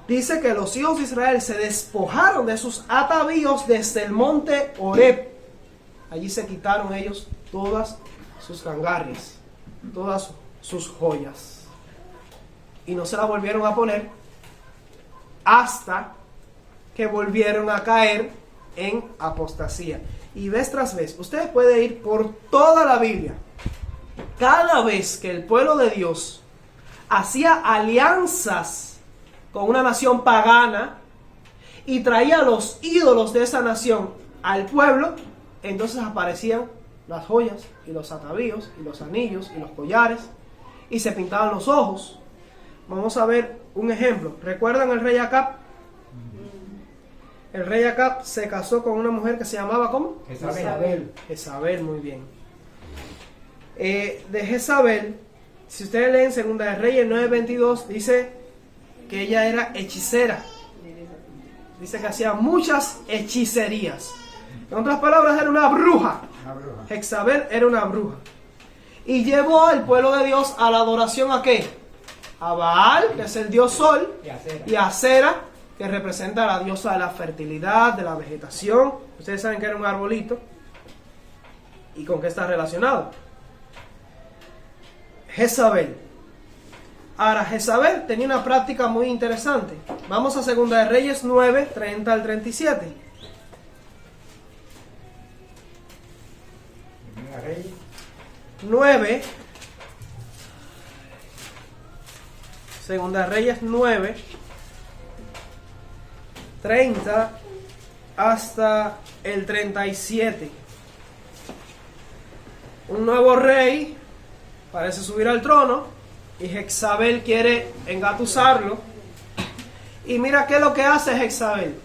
Dice que los hijos de Israel se despojaron de sus atavíos desde el monte Horeb. Allí se quitaron ellos todas sus gangarrias, todas sus joyas, y no se la volvieron a poner hasta que volvieron a caer en apostasía. Y vez tras vez, usted puede ir por toda la Biblia. Cada vez que el pueblo de Dios hacía alianzas con una nación pagana y traía los ídolos de esa nación al pueblo, entonces aparecían las joyas y los atavíos y los anillos y los collares, y se pintaban los ojos. Vamos a ver un ejemplo. ¿Recuerdan el rey Acab? El rey Acab se casó con una mujer que se llamaba ¿cómo? Jezabel. Jezabel, muy bien. De Jezabel, si ustedes leen Segunda de Reyes 9:22, dice que ella era hechicera. Dice que hacía muchas hechicerías. En otras palabras, era una bruja. Jezabel era una bruja. Y llevó al pueblo de Dios a la adoración ¿a qué? A Baal, que es el dios sol, y a Acera, que representa a la diosa de la fertilidad, de la vegetación. Ustedes saben que era un arbolito. ¿Y con qué está relacionado? Jezabel. Ahora, Jezabel tenía una práctica muy interesante. Vamos a Segunda de Reyes 9, 30 al 37. Reyes 9. Segunda de Reyes 9, 30 hasta el 37. Un nuevo rey parece subir al trono y Jezabel quiere engatusarlo. Y mira qué es lo que hace Jezabel.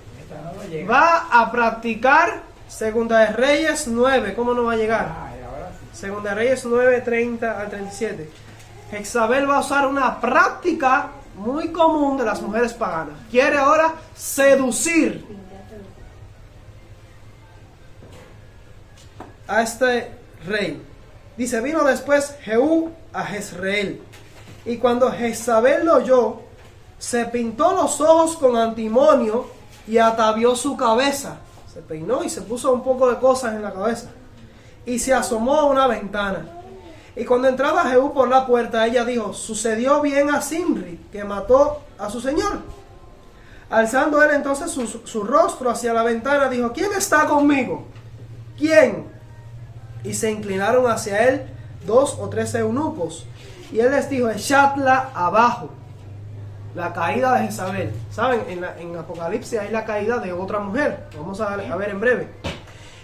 Va a practicar Segunda de Reyes 9. ¿Cómo no va a llegar? Segunda de Reyes 9, 30 al 37. Jezabel va a usar una práctica muy común de las mujeres paganas. Quiere ahora seducir a este rey. Dice, vino después Jehú a Jezreel, y cuando Jezabel lo oyó, se pintó los ojos con antimonio y atavió su cabeza. Se peinó y se puso un poco de cosas en la cabeza, y se asomó a una ventana. Y cuando entraba Jehú por la puerta, ella dijo, sucedió bien a Zimri, que mató a su señor. Alzando él entonces su rostro hacia la ventana, dijo, ¿quién está conmigo? ¿Quién? Y se inclinaron hacia él 2 o 3 eunucos. Y él les dijo, echadla abajo. La caída de Jezabel. ¿Saben? En Apocalipsis hay la caída de otra mujer. Vamos a ver en breve.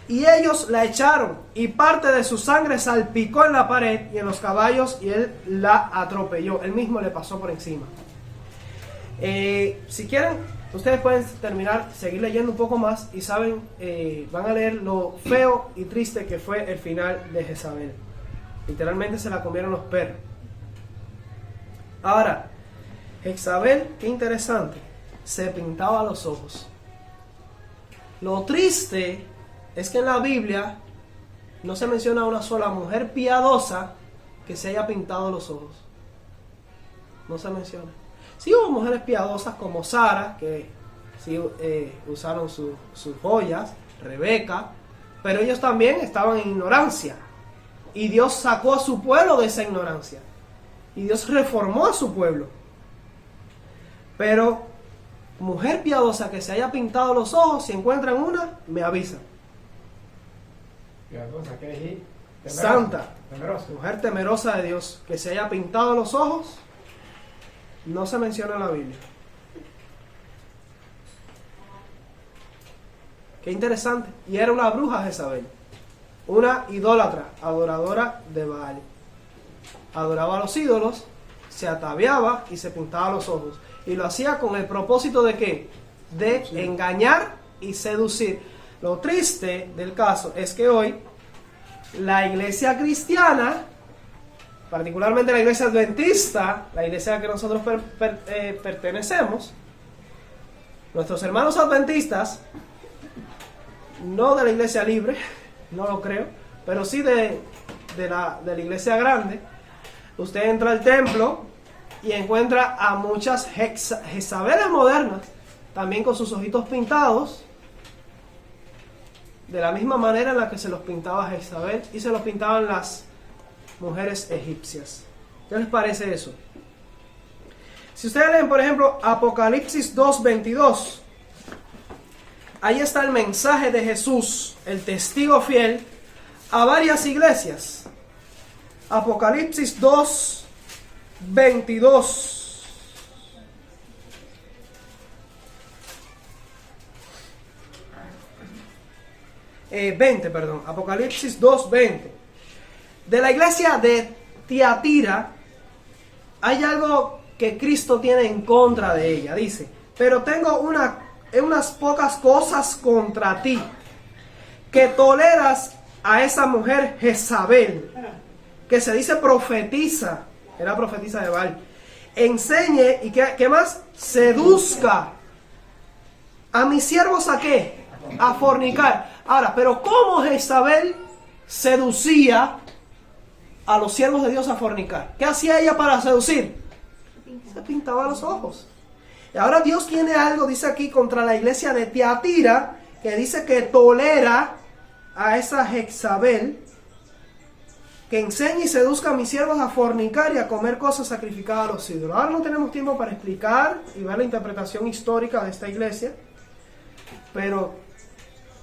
Y ellos la echaron, y parte de su sangre salpicó en la pared y en los caballos, y él la atropelló. Él mismo le pasó por encima. Si quieren, ustedes pueden seguir leyendo un poco más, y saben, van a leer lo feo y triste que fue el final de Jezabel. Literalmente se la comieron los perros. Ahora, Jezabel, qué interesante, se pintaba los ojos. Lo triste es que en la Biblia no se menciona una sola mujer piadosa que se haya pintado los ojos. No se menciona. Sí hubo mujeres piadosas como Sara, que sí usaron sus joyas, Rebeca, pero ellos también estaban en ignorancia. Y Dios sacó a su pueblo de esa ignorancia. Y Dios reformó a su pueblo. Pero mujer piadosa que se haya pintado los ojos, si encuentran una, me avisan. Santa, mujer temerosa de Dios, que se haya pintado los ojos, no se menciona en la Biblia. Qué interesante. Y era una bruja Jezabel, una idólatra, adoradora de Baal. Adoraba a los ídolos, se ataviaba y se pintaba los ojos. Y lo hacía con el propósito de ¿qué? De engañar y seducir. Lo triste del caso es que hoy la iglesia cristiana, particularmente la iglesia adventista, la iglesia a la que nosotros pertenecemos, nuestros hermanos adventistas, no de la iglesia libre, no lo creo, pero sí de la iglesia grande, usted entra al templo y encuentra a muchas Jezabeles modernas, también con sus ojitos pintados, de la misma manera en la que se los pintaba Jezabel y se los pintaban las mujeres egipcias. ¿Qué les parece eso? Si ustedes leen, por ejemplo, Apocalipsis 2:22, ahí está el mensaje de Jesús, el testigo fiel, a varias iglesias. Apocalipsis 2:22. 20, perdón, Apocalipsis 2:20. De la iglesia de Tiatira hay algo que Cristo tiene en contra de ella. Dice, pero tengo unas pocas cosas contra ti, que toleras a esa mujer Jezabel, que se dice profetiza, era profetisa de Baal, enseñe y ¿qué más? Seduzca a mis siervos ¿a qué? A fornicar. Ahora, pero ¿cómo Jezabel seducía a los siervos de Dios a fornicar? ¿Qué hacía ella para seducir? Se pintaba los ojos. Y ahora Dios tiene algo, dice aquí, contra la iglesia de Tiatira, que dice que tolera a esa Jezabel, que enseña y seduzca a mis siervos a fornicar y a comer cosas sacrificadas a los ídolos. Ahora no tenemos tiempo para explicar y ver la interpretación histórica de esta iglesia, pero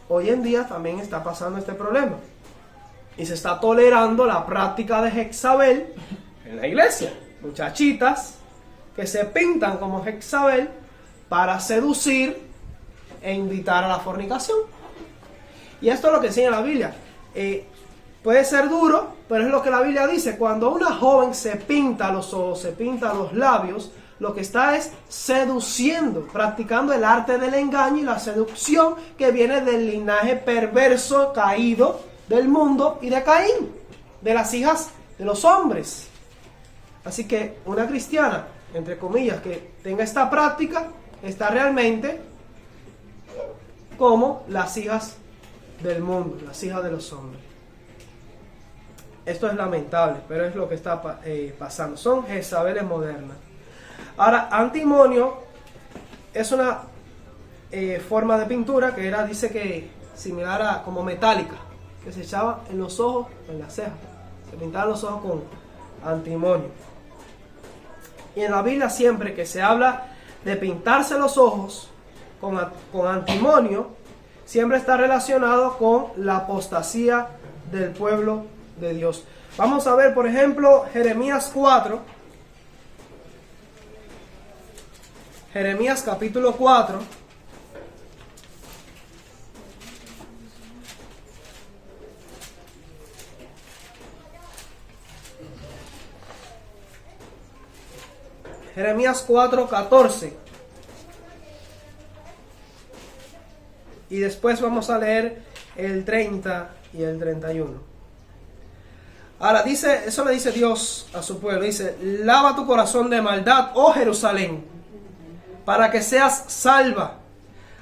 hoy en día también está pasando este problema. Y se está tolerando la práctica de Jezabel en la iglesia. Muchachitas que se pintan como Jezabel para seducir e invitar a la fornicación. Y esto es lo que enseña la Biblia. Puede ser duro, pero es lo que la Biblia dice. Cuando una joven se pinta los ojos, se pinta los labios, lo que está es seduciendo, practicando el arte del engaño y la seducción que viene del linaje perverso, caído del mundo y de Caín, de las hijas de los hombres. Así que una cristiana, entre comillas, que tenga esta práctica, está realmente como las hijas del mundo, las hijas de los hombres. Esto es lamentable, pero es lo que está pasando. Son Jezabeles modernas. Ahora, antimonio es una forma de pintura que era, dice que similar a como metálica, que se echaba en los ojos, en las cejas. Se pintaban los ojos con antimonio. Y en la Biblia siempre que se habla de pintarse los ojos con antimonio, siempre está relacionado con la apostasía del pueblo de Dios. Vamos a ver, por ejemplo, Jeremías 4. Jeremías capítulo 4. Jeremías 4:14. Y después vamos a leer el 30 y el 31. Ahora dice, eso le dice Dios a su pueblo, dice: lava tu corazón de maldad, oh Jerusalén, para que seas salva.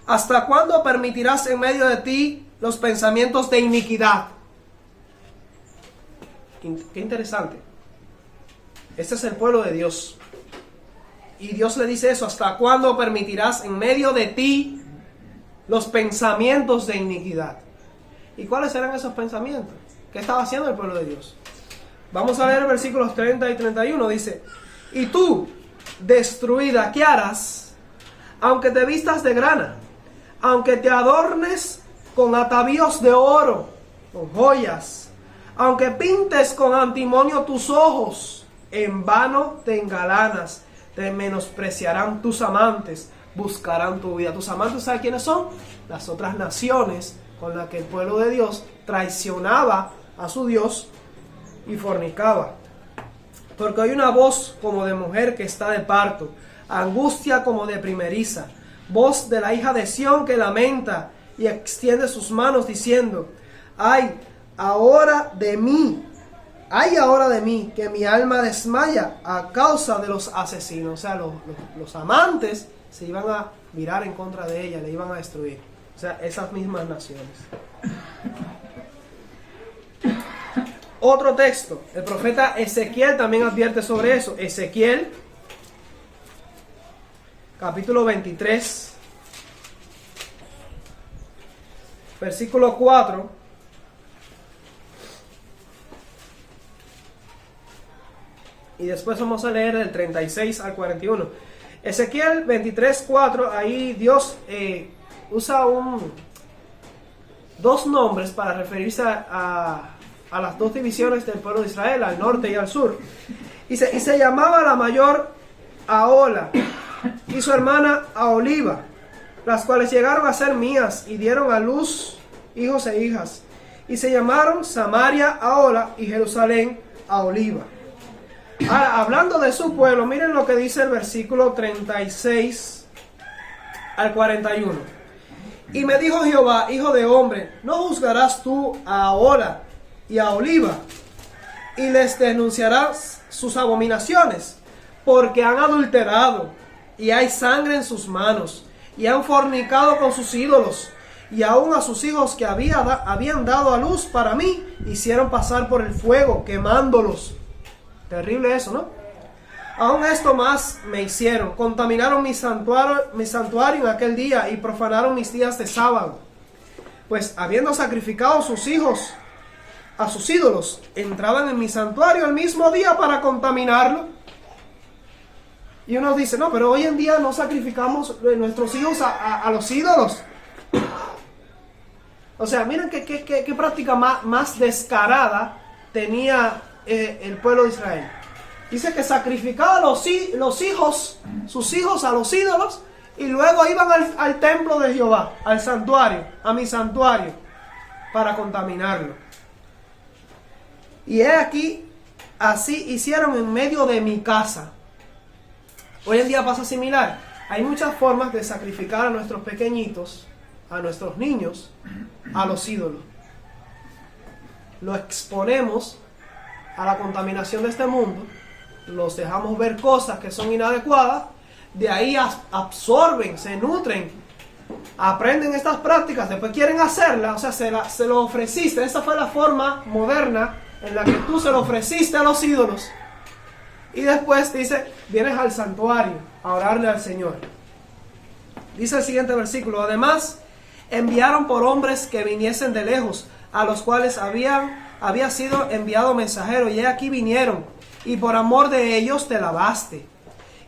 ¿Hasta cuándo permitirás en medio de ti los pensamientos de iniquidad? Qué interesante. Este es el pueblo de Dios. Y Dios le dice eso: ¿hasta cuándo permitirás en medio de ti los pensamientos de iniquidad? ¿Y cuáles eran esos pensamientos? ¿Qué estaba haciendo el pueblo de Dios? Vamos a leer versículos 30 y 31. Dice: y tú, destruida, ¿qué harás? Aunque te vistas de grana, aunque te adornes con atavíos de oro, con joyas, aunque pintes con antimonio tus ojos, en vano te engalanas, te menospreciarán tus amantes, buscarán tu vida. Tus amantes, ¿sabes quiénes son? Las otras naciones con las que el pueblo de Dios traicionaba a su Dios y fornicaba. Porque hay una voz como de mujer que está de parto, angustia como de primeriza, voz de la hija de Sión que lamenta y extiende sus manos diciendo: ay ahora de mí, que mi alma desmaya a causa de los asesinos. O sea, los amantes se iban a virar en contra de ella, le iban a destruir. O sea, esas mismas naciones. Otro texto, el profeta Ezequiel también advierte sobre eso. Ezequiel, capítulo 23, versículo 4. Y después vamos a leer del 36 al 41. Ezequiel 23, 4, ahí Dios usa dos nombres para referirse a las dos divisiones del pueblo de Israel, al norte y al sur. Y se llamaba la mayor Ahola y su hermana Aholiba, las cuales llegaron a ser mías y dieron a luz hijos e hijas. Y se llamaron Samaria Ahola y Jerusalén Aholiba. Ahora, hablando de su pueblo, miren lo que dice el versículo 36 al 41. Y me dijo Jehová: hijo de hombre, ¿no juzgarás tú a Ahola y a Aholiba, y les denunciarás sus abominaciones? Porque han adulterado, y hay sangre en sus manos, y han fornicado con sus ídolos, y aún a sus hijos que habían dado a luz para mí, hicieron pasar por el fuego, quemándolos. Terrible eso, ¿no? Aún esto más me hicieron: contaminaron mi santuario en aquel día, y profanaron mis días de sábado. Pues habiendo sacrificado sus hijos a sus ídolos, entraban en mi santuario el mismo día para contaminarlo. Y uno dice: no, pero hoy en día no sacrificamos nuestros hijos a los ídolos. O sea, miren qué práctica más descarada tenía el pueblo de Israel. Dice que sacrificaba los hijos, sus hijos a los ídolos, y luego iban al templo de Jehová, al santuario, a mi santuario, para contaminarlo. Y he aquí, así hicieron en medio de mi casa. Hoy en día pasa similar. Hay muchas formas de sacrificar a nuestros pequeñitos, a nuestros niños, a los ídolos. Lo exponemos a la contaminación de este mundo los dejamos ver cosas que son inadecuadas, de ahí absorben, se nutren, aprenden estas prácticas, después quieren hacerlas, o sea, se lo ofreciste. Esa fue la forma moderna en la que tú se lo ofreciste a los ídolos. Y después dice, vienes al santuario a orarle al Señor. Dice el siguiente versículo: además, enviaron por hombres que viniesen de lejos, a los cuales había sido enviado mensajero, y aquí vinieron, y por amor de ellos te lavaste,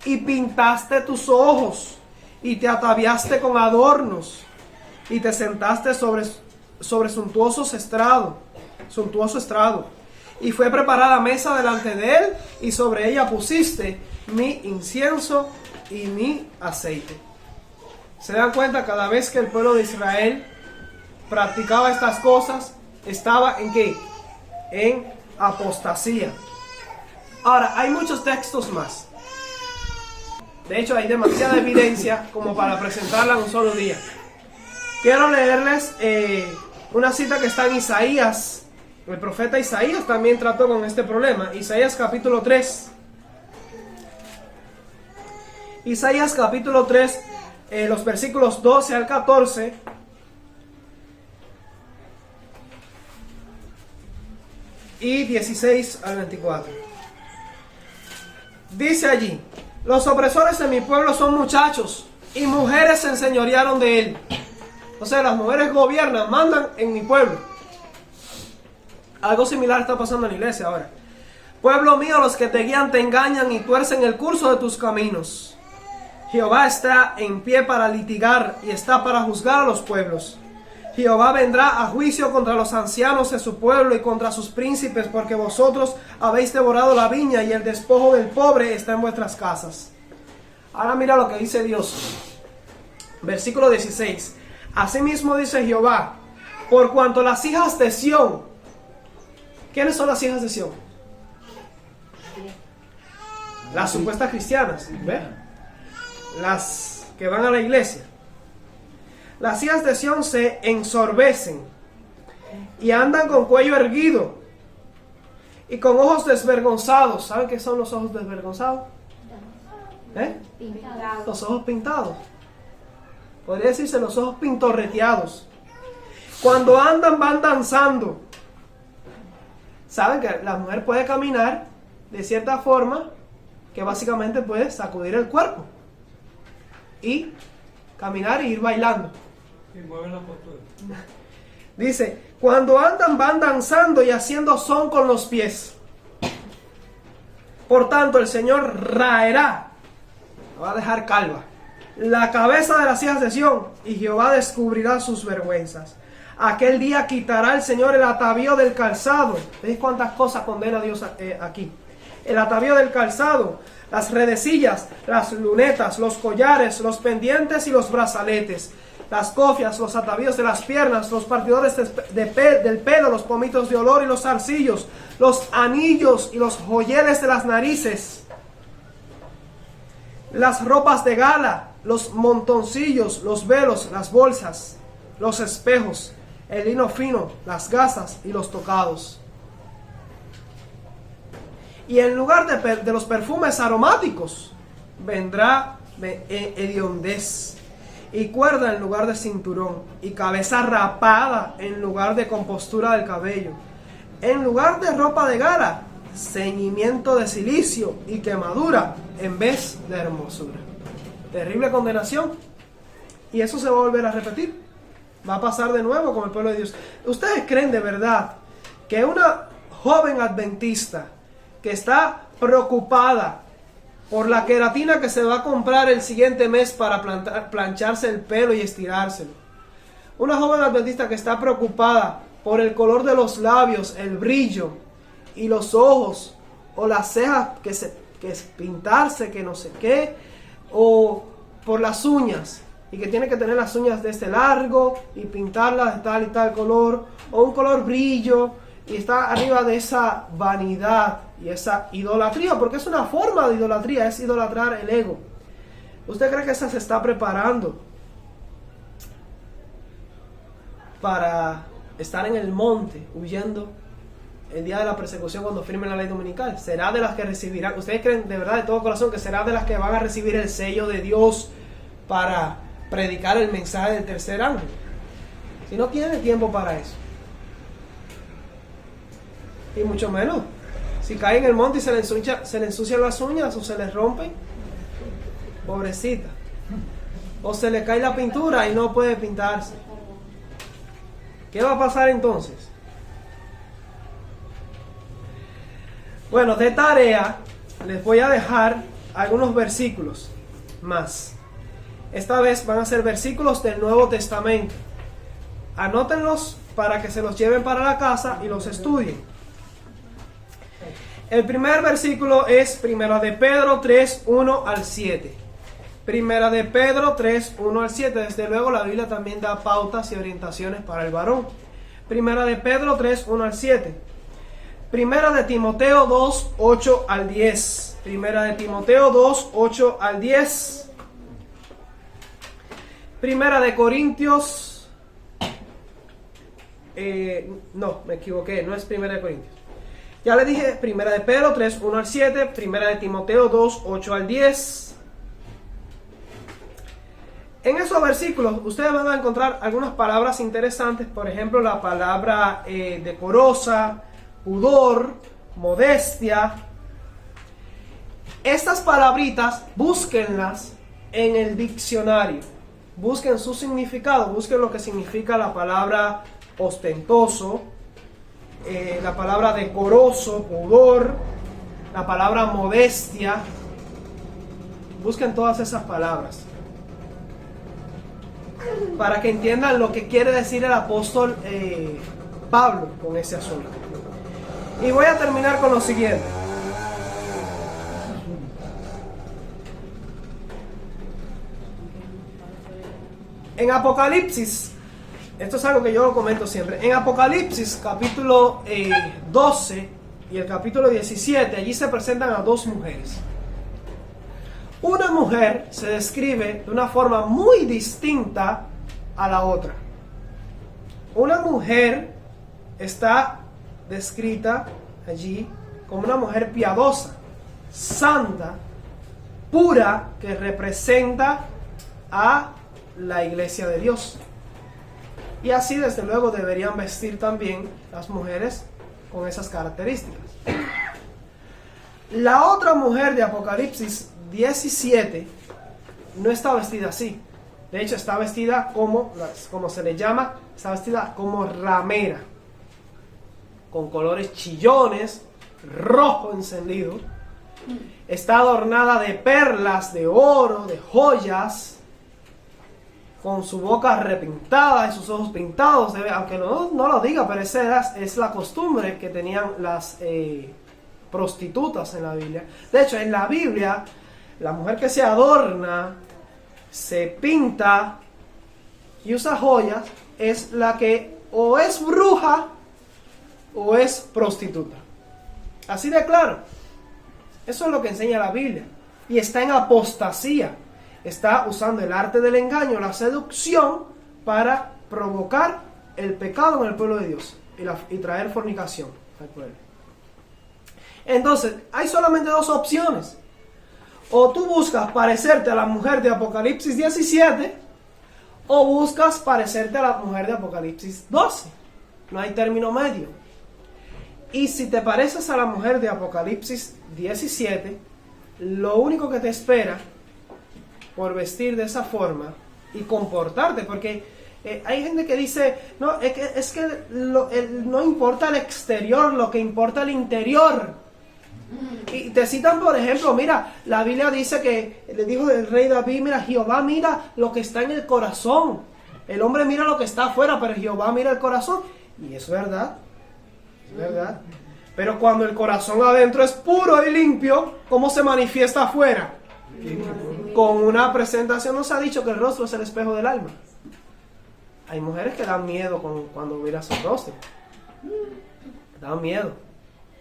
y pintaste tus ojos, y te ataviaste con adornos, y te sentaste sobre suntuoso estrado, y fue preparada mesa delante de él, y sobre ella pusiste mi incienso y mi aceite. Se dan cuenta, cada vez que el pueblo de Israel practicaba estas cosas, estaba ¿en qué? En apostasía. Ahora, hay muchos textos más. De hecho, hay demasiada evidencia como para presentarla en un solo día. Quiero leerles una cita que está en Isaías. El profeta Isaías también trató con este problema. Isaías capítulo 3. Isaías capítulo 3, los versículos 12 al 14. Y 16 al 24. Dice allí: los opresores de mi pueblo son muchachos, y mujeres se enseñorearon de él. O sea, las mujeres gobiernan, mandan en mi pueblo. Algo similar está pasando en la iglesia ahora. Pueblo mío, los que te guían te engañan y tuercen el curso de tus caminos. Jehová está en pie para litigar y está para juzgar a los pueblos. Jehová vendrá a juicio contra los ancianos de su pueblo y contra sus príncipes, porque vosotros habéis devorado la viña y el despojo del pobre está en vuestras casas. Ahora mira lo que dice Dios. Versículo 16. Asimismo dice Jehová, por cuanto las hijas de Sión. ¿Quiénes son las hijas de Sión? Las supuestas cristianas, ¿ve? Las que van a la iglesia. Las hijas de Sión se ensorbecen y andan con cuello erguido y con ojos desvergonzados. ¿Saben qué son los ojos desvergonzados? Pintados. Los ojos pintados. Podría decirse los ojos pintorreteados. Cuando andan, van danzando. Saben que la mujer puede caminar de cierta forma que básicamente puede sacudir el cuerpo y caminar e ir bailando. Y mueven la postura. Dice, cuando andan van danzando y haciendo son con los pies. Por tanto, el Señor raerá, va a dejar calva, la cabeza de las hijas de Sión, y Jehová descubrirá sus vergüenzas. Aquel día quitará el Señor el atavío del calzado. ¿Veis cuántas cosas condena Dios aquí? El atavío del calzado, las redecillas, las lunetas, los collares, los pendientes y los brazaletes, las cofias, los atavíos de las piernas, los partidores del pelo, los pomitos de olor y los zarcillos, los anillos y los joyeles de las narices, las ropas de gala, los montoncillos, los velos, las bolsas, los espejos, el lino fino, las gasas y los tocados. Y en lugar de los perfumes aromáticos, vendrá hediondez, y cuerda en lugar de cinturón, y cabeza rapada en lugar de compostura del cabello. En lugar de ropa de gala, ceñimiento de cilicio y quemadura en vez de hermosura. Terrible condenación. Y eso se va a volver a repetir. Va a pasar de nuevo con el pueblo de Dios. ¿Ustedes creen de verdad que una joven adventista que está preocupada por la queratina que se va a comprar el siguiente mes para plancharse el pelo y estirárselo, una joven adventista que está preocupada por el color de los labios, el brillo y los ojos, o las cejas que es pintarse, que no sé qué, o por las uñas, y que tiene que tener las uñas de este largo y pintarlas de tal y tal color, o un color brillo, y está arriba de esa vanidad y esa idolatría, porque es una forma de idolatría, es idolatrar el ego. ¿Usted cree que esa se está preparando para estar en el monte huyendo el día de la persecución cuando firmen la ley dominical. Será de las que recibirán. ¿Ustedes creen de verdad de todo corazón que será de las que van a recibir el sello de Dios para predicar el mensaje del tercer ángel? Si no tiene tiempo para eso. Y mucho menos si cae en el monte y se le ensucian las uñas o se le rompen. Pobrecita. O se le cae la pintura y no puede pintarse. ¿Qué va a pasar entonces? Bueno, de tarea les voy a dejar algunos versículos más. Esta vez van a ser versículos del Nuevo Testamento. Anótenlos para que se los lleven para la casa y los estudien. El primer versículo es Primera de Pedro 3, 1 al 7. Primera de Pedro 3, 1 al 7. Desde luego la Biblia también da pautas y orientaciones para el varón. Primera de Pedro 3, 1 al 7. Primera de Timoteo 2, 8 al 10. Primera de Timoteo 2, 8 al 10. Primera de Corintios. No, me equivoqué, no es Primera de Corintios. Ya le dije, Primera de Pedro 3, 1 al 7. Primera de Timoteo 2, 8 al 10. En esos versículos ustedes van a encontrar algunas palabras interesantes. Por ejemplo, la palabra decorosa, pudor, modestia. Estas palabritas, búsquenlas en el diccionario. Busquen su significado, busquen lo que significa la palabra ostentoso, la palabra decoroso, pudor, la palabra modestia. Busquen todas esas palabras para que entiendan lo que quiere decir el apóstol Pablo con ese asunto. Y voy a terminar con lo siguiente. En Apocalipsis, esto es algo que yo lo comento siempre. En Apocalipsis capítulo 12 y el capítulo 17, allí se presentan a dos mujeres. Una mujer se describe de una forma muy distinta a la otra. Una mujer está descrita allí como una mujer piadosa, santa, pura, que representa a la iglesia de Dios. Y así desde luego deberían vestir también las mujeres con esas características. La otra mujer de Apocalipsis 17 no está vestida así. De hecho está vestida como se le llama, está vestida como ramera, con colores chillones, rojo encendido. Está adornada de perlas, de oro, de joyas, con su boca repintada y sus ojos pintados. Aunque no lo diga, pero esa es la costumbre que tenían las prostitutas en la Biblia. De hecho, en la Biblia, la mujer que se adorna, se pinta y usa joyas, es la que o es bruja o es prostituta. Así de claro. Eso es lo que enseña la Biblia. Y está en apostasía. Está usando el arte del engaño, la seducción, para provocar el pecado en el pueblo de Dios y traer fornicación al pueblo. Entonces, hay solamente dos opciones. O tú buscas parecerte a la mujer de Apocalipsis 17, o buscas parecerte a la mujer de Apocalipsis 12. No hay término medio. Y si te pareces a la mujer de Apocalipsis 17, lo único que te espera por vestir de esa forma y comportarte, porque hay gente que dice, no, es que no importa el exterior, lo que importa el interior. Y te citan, por ejemplo, mira, la Biblia dice que le dijo el rey David, mira, Jehová mira lo que está en el corazón. El hombre mira lo que está afuera, pero Jehová mira el corazón. Y es verdad, es verdad. Pero cuando el corazón adentro es puro y limpio, ¿cómo se manifiesta afuera? Con una presentación. Nos ha dicho que el rostro es el espejo del alma. Hay mujeres que dan miedo cuando miras su rostro. Dan miedo.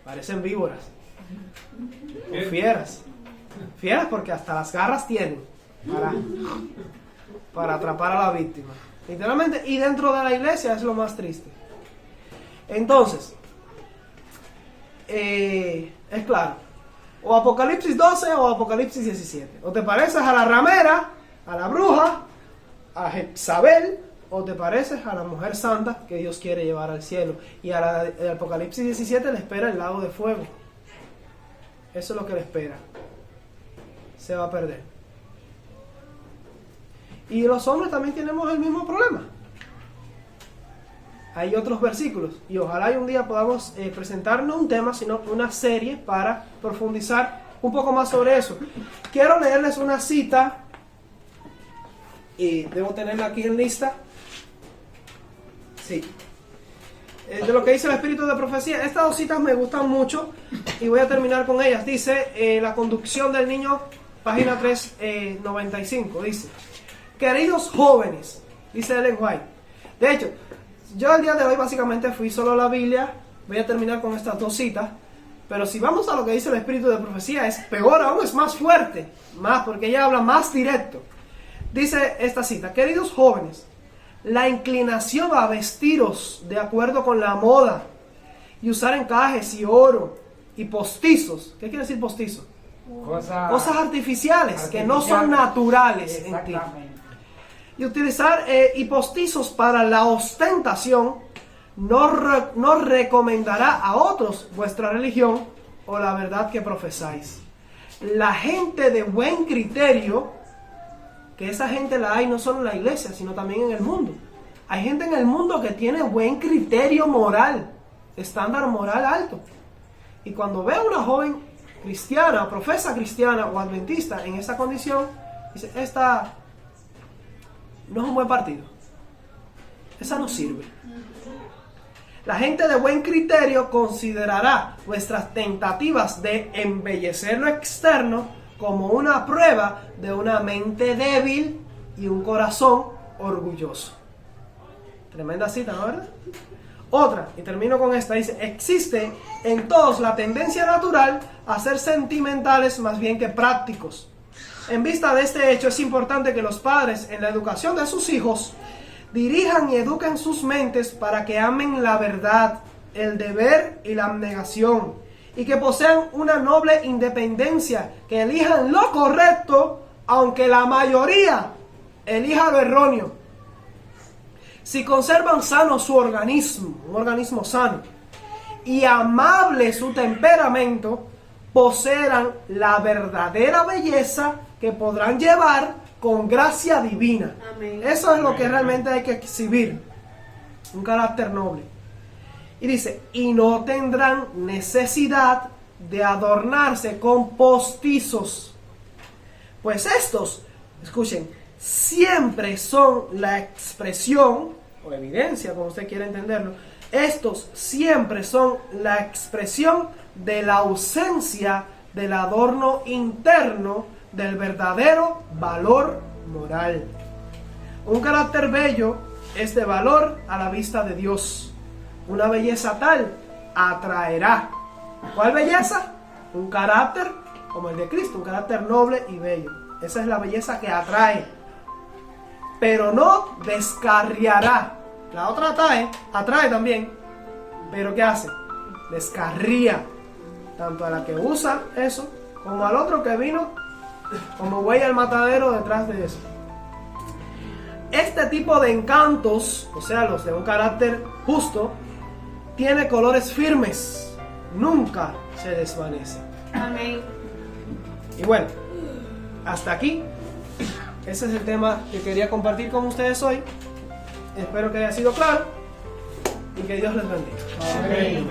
Parecen víboras. O fieras. Fieras porque hasta las garras tienen para atrapar a la víctima. Literalmente. Y dentro de la iglesia es lo más triste. Entonces, es claro. O Apocalipsis 12 o Apocalipsis 17. O te pareces a la ramera, a la bruja, a Jezabel, o te pareces a la mujer santa que Dios quiere llevar al cielo. Y el Apocalipsis 17 le espera el lago de fuego. Eso es lo que le espera. Se va a perder. Y los hombres también tenemos el mismo problema. Hay otros versículos. Y ojalá un día podamos presentar no un tema, sino una serie para profundizar un poco más sobre eso. Quiero leerles una cita. Y debo tenerla aquí en lista. Sí. De lo que dice el espíritu de profecía. Estas dos citas me gustan mucho y voy a terminar con ellas. Dice la conducción del niño, página 395. Dice: queridos jóvenes, dice Ellen White. De hecho, yo el día de hoy básicamente fui solo a la Biblia. Voy a terminar con estas dos citas. Pero si vamos a lo que dice el espíritu de profecía, es peor aún, es más fuerte. Más, porque ella habla más directo. Dice esta cita: queridos jóvenes, la inclinación a vestiros de acuerdo con la moda y usar encajes y oro y postizos. ¿Qué quiere decir postizo? Cosas artificiales que no son naturales en ti. Y utilizar y postizos para la ostentación no recomendará a otros vuestra religión o la verdad que profesáis. La gente de buen criterio, que esa gente la hay no solo en la iglesia, sino también en el mundo. Hay gente en el mundo que tiene buen criterio moral, estándar moral alto. Y cuando ve a una joven cristiana, profesa cristiana o adventista en esa condición, dice: esta no es un buen partido. Esa no sirve. La gente de buen criterio considerará vuestras tentativas de embellecer lo externo como una prueba de una mente débil y un corazón orgulloso. Tremenda cita, ¿no, verdad? Otra, y termino con esta, dice: existe en todos la tendencia natural a ser sentimentales más bien que prácticos. En vista de este hecho, es importante que los padres en la educación de sus hijos dirijan y eduquen sus mentes para que amen la verdad, el deber y la abnegación, y que posean una noble independencia, que elijan lo correcto, aunque la mayoría elija lo erróneo. Si conservan sano su organismo, un organismo sano, y amable su temperamento, poseerán la verdadera belleza que podrán llevar con gracia divina. Amén. Eso es lo que realmente hay que exhibir, un carácter noble. Y dice: y no tendrán necesidad de adornarse con postizos, pues estos, escuchen, siempre son la expresión, o evidencia, como usted quiera entenderlo, estos siempre son la expresión de la ausencia del adorno interno del verdadero valor moral. Un carácter bello es de valor a la vista de Dios. Una belleza tal atraerá. ¿Cuál belleza? Un carácter como el de Cristo, un carácter noble y bello. Esa es la belleza que atrae, pero no descarriará. La otra atrae también, pero ¿qué hace? Descarría tanto a la que usa eso como al otro que vino como buey al matadero detrás de eso. Este tipo de encantos, o sea, los de un carácter justo, tiene colores firmes, nunca se desvanece. Amén. Y bueno, hasta aquí. Ese es el tema que quería compartir con ustedes hoy. Espero que haya sido claro y que Dios les bendiga. Amén.